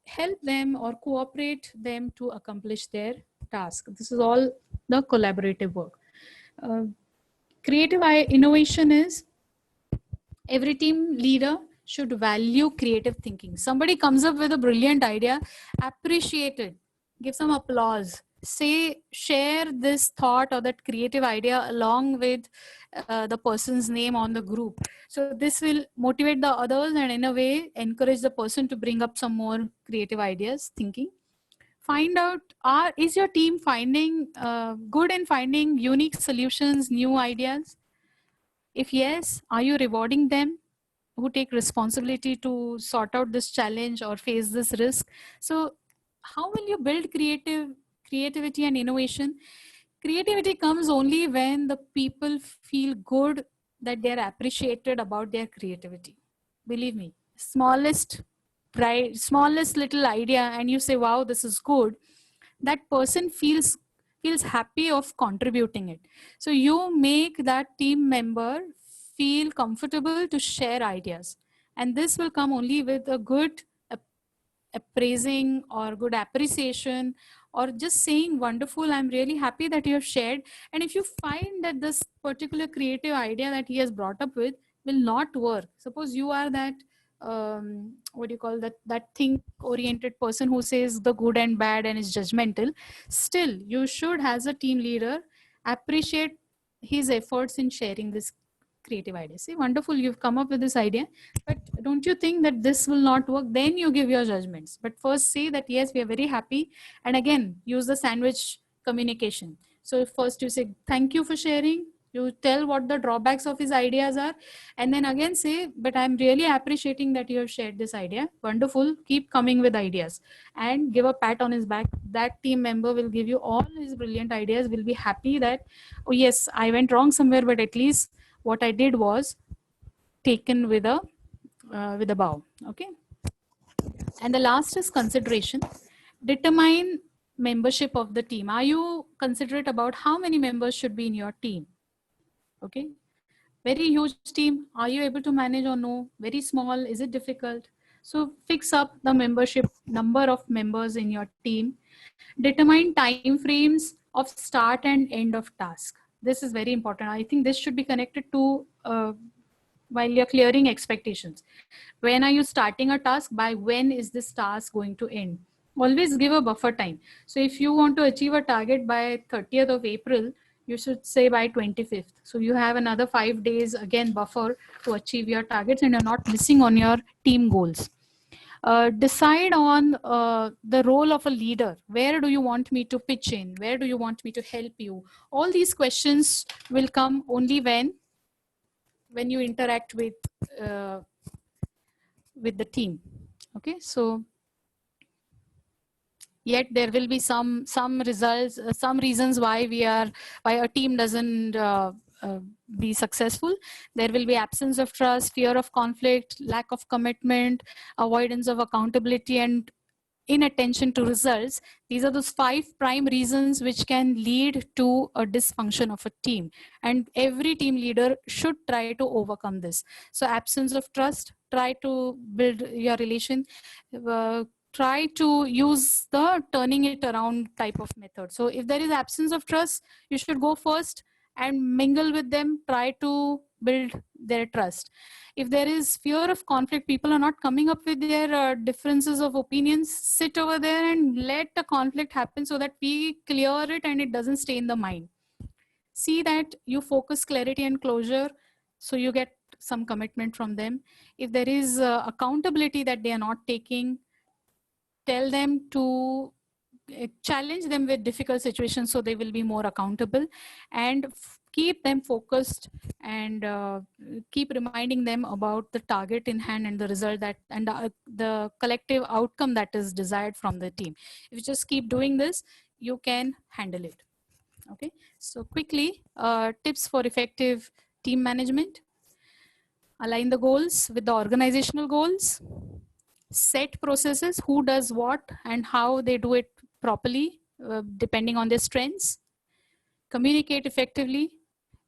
Help them or cooperate them to accomplish their task. This is all the collaborative work. Creative innovation is every team leader should value creative thinking. Somebody comes up with a brilliant idea, appreciate it, give some applause, say, share this thought or that creative idea along with the person's name on the group. So this will motivate the others and in a way encourage the person to bring up some more creative ideas, thinking. Find out, is your team finding good in finding unique solutions, new ideas? If yes, are you rewarding them who take responsibility to sort out this challenge or face this risk? So how will you build creativity and innovation? Creativity comes only when the people feel good, that they're appreciated about their creativity. Believe me, smallest little idea and you say, wow, this is good, that person feels happy of contributing it. So you make that team member feel comfortable to share ideas, and this will come only with a good appraising or good appreciation, or just saying, wonderful, I'm really happy that you have shared. And if you find that this particular creative idea that he has brought up with will not work, suppose you are that what do you call that think oriented person who says the good and bad and is judgmental, still you should, as a team leader, appreciate his efforts in sharing this creative idea. Say, wonderful, you've come up with this idea, but don't you think that this will not work? Then you give your judgments. But first say that, yes, we are very happy. And again, use the sandwich communication. So first you say, thank you for sharing. You tell what the drawbacks of his ideas are. And then again say, but I'm really appreciating that you have shared this idea. Wonderful. Keep coming with ideas. And give a pat on his back. That team member will give you all his brilliant ideas, will be happy that, oh yes, I went wrong somewhere, but at least what I did was taken with a bow. Okay. And the last is consideration. Determine membership of the team. Are you considerate about how many members should be in your team? Okay. Very huge team, are you able to manage or no? Very small, is it difficult? So fix up the membership number of members in your team. Determine time frames of start and end of task. This is very important. I think this should be connected to while you're clearing expectations. When are you starting a task? By when is this task going to end? Always give a buffer time. So if you want to achieve a target by 30th of April, you should say by 25th. So you have another 5 days again buffer to achieve your targets and you're not missing on your team goals. Decide on the role of a leader. Where do you want me to pitch in? Where do you want me to help you? All these questions will come only when you interact with the team. Okay, so yet there will be some results, some reasons why a team doesn't be successful. There will be absence of trust, fear of conflict, lack of commitment, avoidance of accountability, and inattention to results. These are those 5 prime reasons which can lead to a dysfunction of a team, and every team leader should try to overcome this. So absence of trust, try to build your relation, try to use the turning it around type of method. So if there is absence of trust, you should go first and mingle with them, try to build their trust. If there is fear of conflict, people are not coming up with their differences of opinions, sit over there and let the conflict happen so that we clear it and it doesn't stay in the mind. See that you focus clarity and closure, so you get some commitment from them. If there is accountability that they are not taking, tell them to challenge them with difficult situations so they will be more accountable, and keep them focused and keep reminding them about the target in hand and the result that and the collective outcome that is desired from the team. If you just keep doing this, you can handle it. Okay, so quickly, tips for effective team management. Align the goals with the organizational goals. Set processes, who does what and how they do it properly, depending on their strengths. Communicate effectively.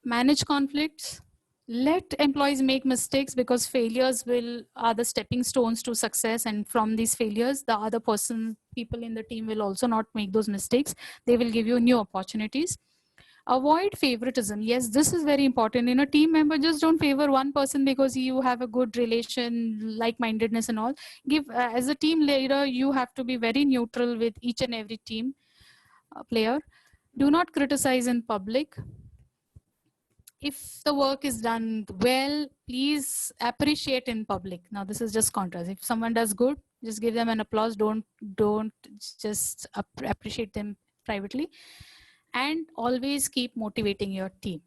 Manage conflicts. Let employees make mistakes, because failures are the stepping stones to success, and from these failures the other people in the team will also not make those mistakes. They will give you new opportunities. Avoid favoritism. Yes, this is very important. In a team member, just don't favor one person because you have a good relation, like-mindedness and all. As a team leader, you have to be very neutral with each and every team player. Do not criticize in public. If the work is done well, please appreciate in public. Now, this is just contrast. If someone does good, just give them an applause. Don't just appreciate them privately. And always keep motivating your team.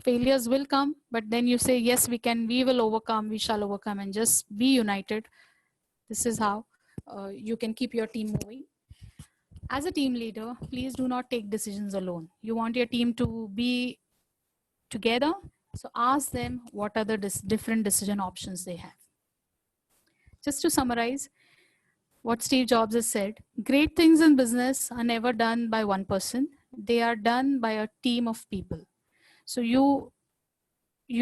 Failures will come, but then you say, yes, we will overcome, we shall overcome, and just be united. This is how you can keep your team moving. As a team leader, please do not take decisions alone. You want your team to be together. So ask them what are the different decision options they have. Just to summarize what Steve Jobs has said, great things in business are never done by one person. They are done by a team of people. So you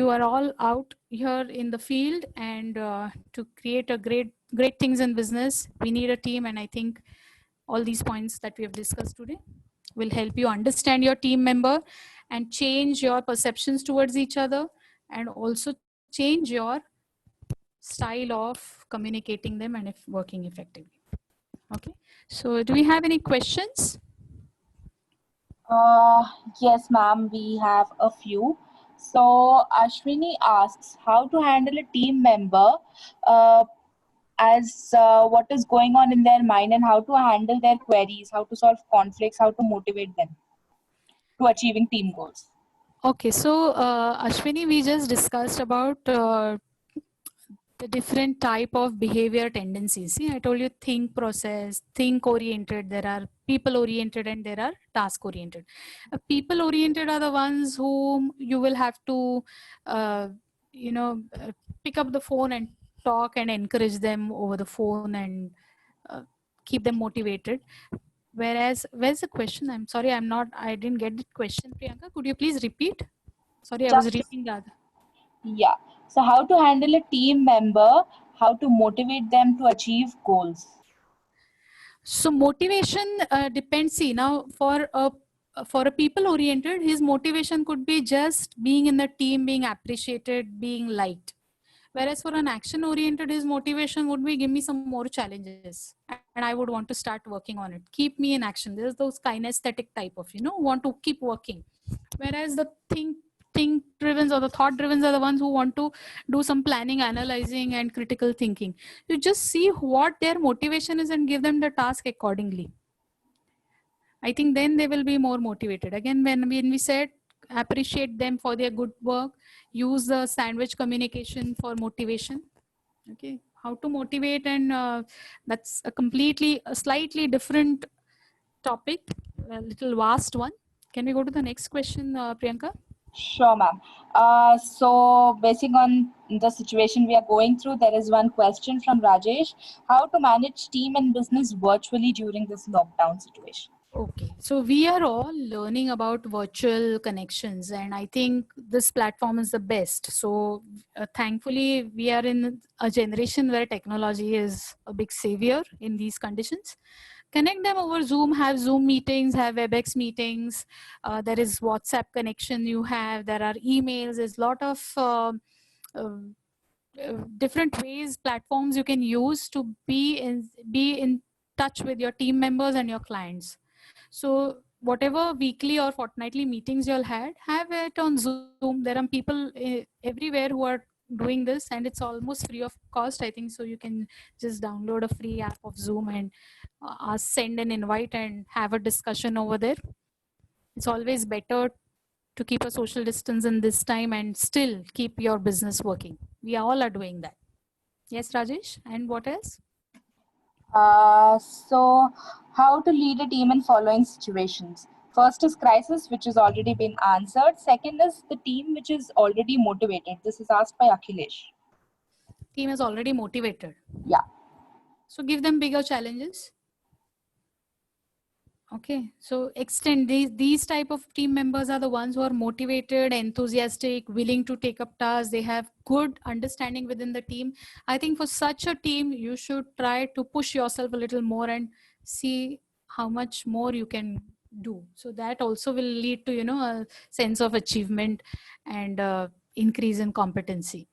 are all out here in the field, and to create a great things in business, we need a team. And I think all these points that we have discussed today will help you understand your team member and change your perceptions towards each other, and also change your style of communicating them and working effectively. Okay, so do we have any questions? Yes, ma'am, we have a few. So Ashwini asks how to handle a team member as what is going on in their mind, and how to handle their queries, how to solve conflicts, how to motivate them to achieving team goals. Okay, so Ashwini, we just discussed about the different type of behavior tendencies. See, I told you think process, think oriented, there are people oriented, and there are task oriented. People oriented are the ones whom you will have to, pick up the phone and talk and encourage them over the phone, and uh, keep them motivated. Whereas, where's the question? I'm sorry, I didn't get the question, Priyanka. Could you please repeat? Sorry, I was Just reading the other. yeah. So how to handle a team member, how to motivate them to achieve goals. So motivation depends. See, now for a people oriented, his motivation could be just being in the team, being appreciated, being liked. Whereas for an action oriented, his motivation would be give me some more challenges, and I would want to start working on it. Keep me in action. There's those kinesthetic type of, want to keep working. Whereas the think driven or the thought driven are the ones who want to do some planning, analyzing, and critical thinking. You just see what their motivation is and give them the task accordingly. I think then they will be more motivated. Again, when we said appreciate them for their good work, use the sandwich communication for motivation. Okay, how to motivate, and that's a slightly different topic, a little vast one. Can we go to the next question, Priyanka? Sure, ma'am. So, basing on the situation we are going through, there is one question from Rajesh: how to manage team and business virtually during this lockdown situation? Okay, so we are all learning about virtual connections, and I think this platform is the best. So, thankfully, we are in a generation where technology is a big savior in these conditions. Connect them over Zoom, have Zoom meetings, have WebEx meetings. There is WhatsApp connection you have, there are emails, there's a lot of uh, different ways, platforms you can use to be in touch with your team members and your clients. So whatever weekly or fortnightly meetings you'll have it on Zoom. There are people everywhere who are doing this, and it's almost free of cost, I think. So you can just download a free app of Zoom and send an invite and have a discussion over there. It's always better to keep a social distance in this time and still keep your business working. We all are doing that. Yes, Rajesh. And what else? So, how to lead a team in following situations? First is crisis, which has already been answered. Second is the team, which is already motivated. This is asked by Akhilesh. Team is already motivated. Yeah. So give them bigger challenges. Okay, so extend these type of team members are the ones who are motivated, enthusiastic, willing to take up tasks. They have good understanding within the team. I think for such a team, you should try to push yourself a little more and see how much more you can do. So that also will lead to, you know, a sense of achievement and increase in competency.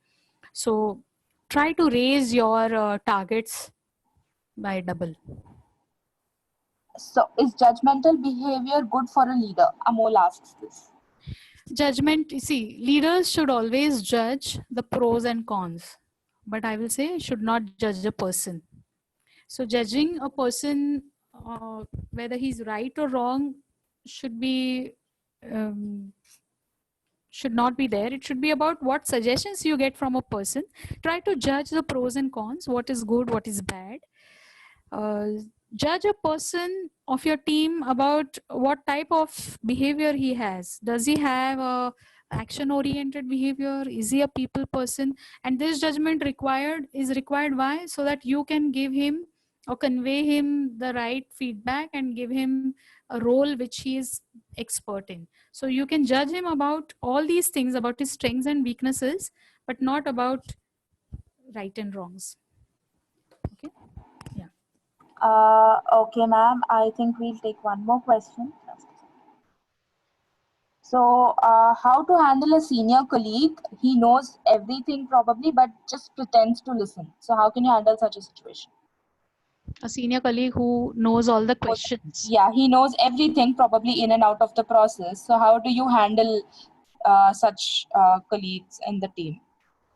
So try to raise your targets by double. So, is judgmental behavior good for a leader? Amol asks this. Judgment, you see, leaders should always judge the pros and cons, but I will say should not judge a person. So judging a person, whether he's right or wrong, should be should not be there. It should be about what suggestions you get from a person. Try to judge the pros and cons, what is good, what is bad. Judge a person of your team about what type of behavior he has. Does he have a action oriented behavior? Is he a people person? And this judgment is required why? So that you can give him or convey him the right feedback and give him a role which he is expert in. So you can judge him about all these things, about his strengths and weaknesses, but not about right and wrongs. Okay. Okay, ma'am. I think we'll take one more question. So, how to handle a senior colleague? He knows everything probably, but just pretends to listen. So, how can you handle such a situation? A senior colleague who knows all the questions. Yeah, he knows everything probably in and out of the process. So, how do you handle such colleagues in the team?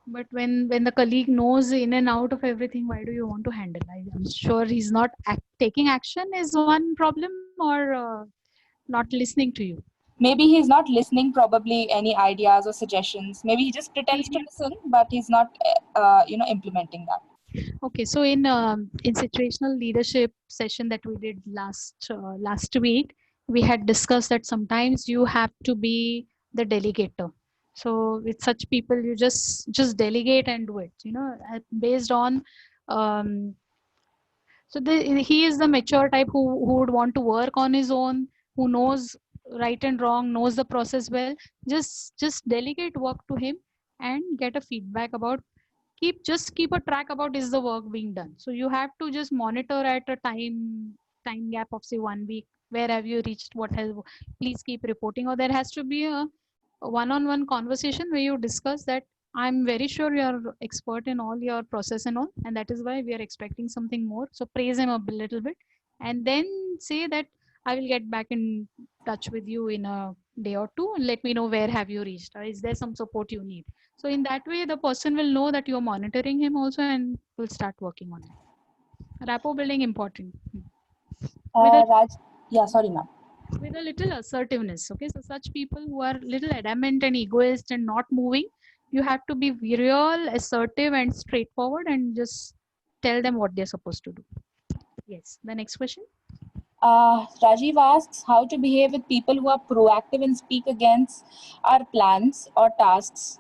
But when the colleague knows in and out of everything, why do you want to handle? I'm sure he's not taking action is one problem, or not listening to you. Maybe he's not listening probably any ideas or suggestions. Maybe he just pretends to listen, but he's not implementing that. Okay, so in situational leadership session that we did last week, we had discussed that sometimes you have to be the delegator. So with such people, you just delegate and do it. You know, based on so he is the mature type who would want to work on his own, who knows right and wrong, knows the process well. Just delegate work to him and get a feedback about keep a track about is the work being done. So you have to just monitor at a time gap of say 1 week, where have you reached, what has, please keep reporting. Or there has to be a one-on-one conversation where you discuss that I'm very sure you're expert in all your process and all, and that is why we are expecting something more. So praise him a little bit and then say that I will get back in touch with you in a day or two and let me know where have you reached, or is there some support you need. So in that way, the person will know that you're monitoring him also and will start working on it. Rapport building important. Yeah, sorry, ma'am. With a little assertiveness. Okay, so such people who are little adamant and egoist and not moving, you have to be real assertive and straightforward and just tell them what they're supposed to do. Yes, the next question. Rajiv asks how to behave with people who are proactive and speak against our plans or tasks.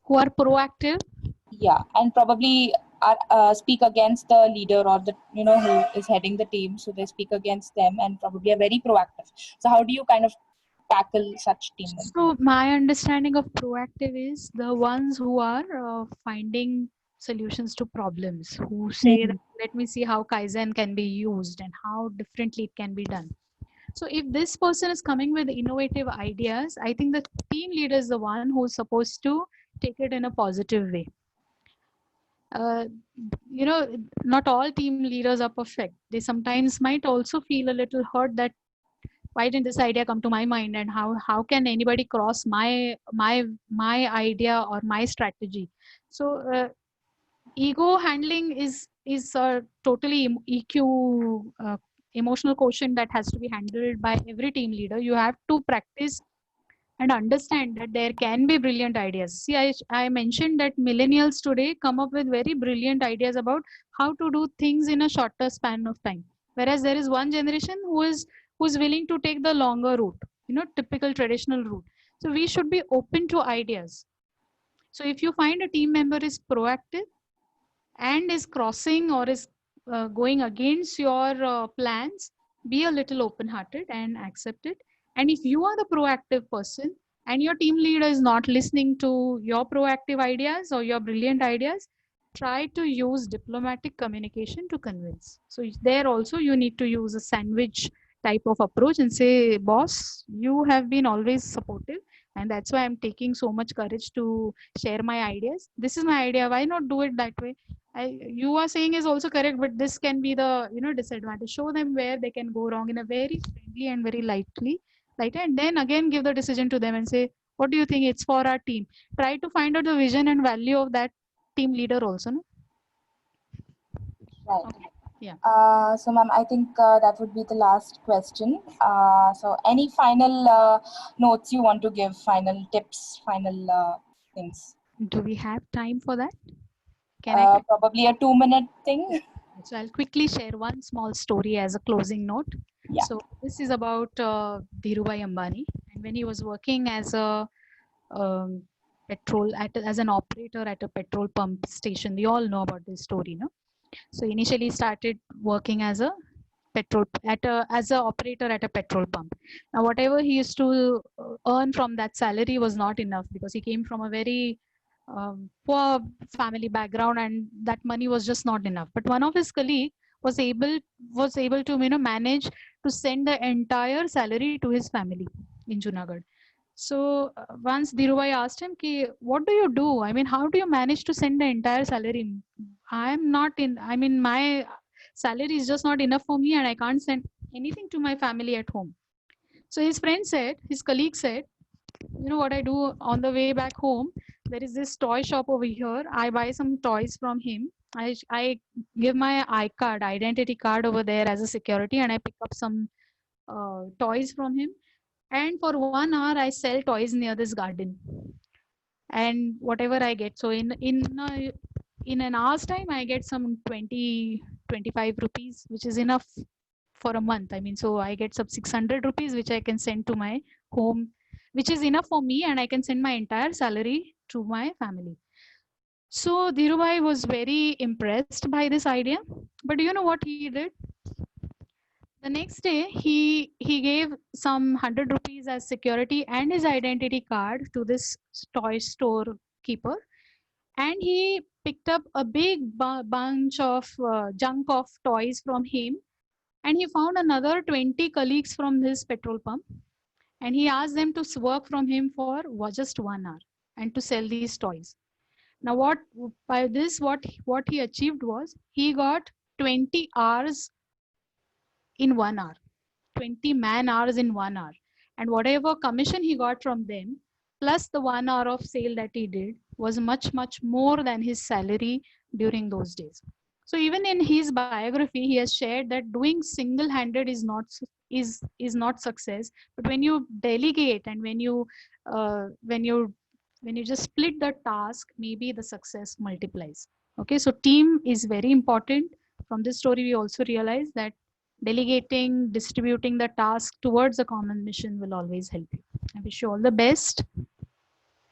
Who are proactive? Yeah, and probably speak against the leader or the who is heading the team. So they speak against them and probably are very proactive. So how do you kind of tackle such team members? So my understanding of proactive is the ones who are finding solutions to problems, who say that, let me see how Kaizen can be used and how differently it can be done. So if this person is coming with innovative ideas, I think the team leader is the one who's supposed to take it in a positive way. Not all team leaders are perfect. They sometimes might also feel a little hurt that why didn't this idea come to my mind, and how can anybody cross my idea or my strategy. So ego handling is totally EQ, emotional quotient, that has to be handled by every team leader. You have to practice and understand that there can be brilliant ideas. See, I mentioned that millennials today come up with very brilliant ideas about how to do things in a shorter span of time. Whereas there is one generation who's willing to take the longer route, typical traditional route. So we should be open to ideas. So if you find a team member is proactive and is crossing or is going against your plans, be a little open hearted and accept it. And if you are the proactive person and your team leader is not listening to your proactive ideas or your brilliant ideas, try to use diplomatic communication to convince. So there also you need to use a sandwich type of approach and say, boss, you have been always supportive, and that's why I'm taking so much courage to share my ideas. This is my idea, why not do it that way? You are saying is also correct, but this can be the disadvantage. Show them where they can go wrong in a very friendly and very light, and then again give the decision to them and say, what do you think? It's for our team. Try to find out the vision and value of that team leader also, no? Right. Okay. Yeah. So, ma'am, I think that would be the last question. So, any final notes you want to give? Final tips, final things? Do we have time for that? Can I? Probably a 2-minute thing. So I'll quickly share one small story as a closing note. Yeah. So this is about Dhirubhai Ambani, and when he was working as a as an operator at a petrol pump station. We all know about this story, no? So initially he started working as a operator at a petrol pump. Now whatever he used to earn from that salary was not enough, because he came from a very poor family background, and that money was just not enough. But one of his colleague was able to manage to send the entire salary to his family in Junagadh. So once Dhirubhai asked him, Ki, what do you do? I mean, how do you manage to send the entire salary? My salary is just not enough for me, and I can't send anything to my family at home. So his colleague said, you know what I do on the way back home? There is this toy shop over here. I buy some toys from him. I give my identity card over there as a security, and I pick up some toys from him. And for 1 hour, I sell toys near this garden. And whatever I get, so in an hour's time, I get some 20-25 rupees, which is enough for a month. I mean, so I get some 600 rupees, which I can send to my home, which is enough for me, and I can send my entire salary to my family. So Dhirubhai was very impressed by this idea. But do you know what he did? The next day, he gave some 100 rupees as security and his identity card to this toy store keeper, and he picked up a big bunch of junk of toys from him, and he found another 20 colleagues from his petrol pump, and he asked them to work from him for just 1 hour and to sell these toys. Now what he achieved was, he got 20 hours in 1 hour, 20 man hours in 1 hour, and whatever commission he got from them plus the 1 hour of sale that he did was much more than his salary during those days. So even in his biography, he has shared that doing single-handed is not success, but when you delegate and when you just split the task, maybe the success multiplies. Okay, so team is very important. From this story, we also realize that delegating, distributing the task towards a common mission will always help you. I wish you all the best,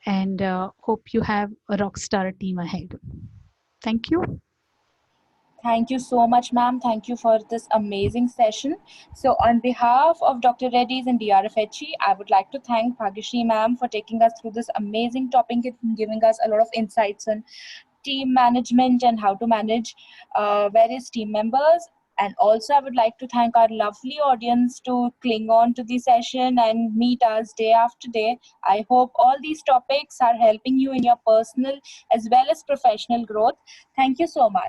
and hope you have a rockstar team ahead. Thank you. Thank you so much, ma'am. Thank you for this amazing session. So on behalf of Dr. Reddy's and DRFHE, I would like to thank Bhagyashree ma'am for taking us through this amazing topic and giving us a lot of insights on team management and how to manage various team members. And also, I would like to thank our lovely audience to cling on to the session and meet us day after day. I hope all these topics are helping you in your personal as well as professional growth. Thank you so much.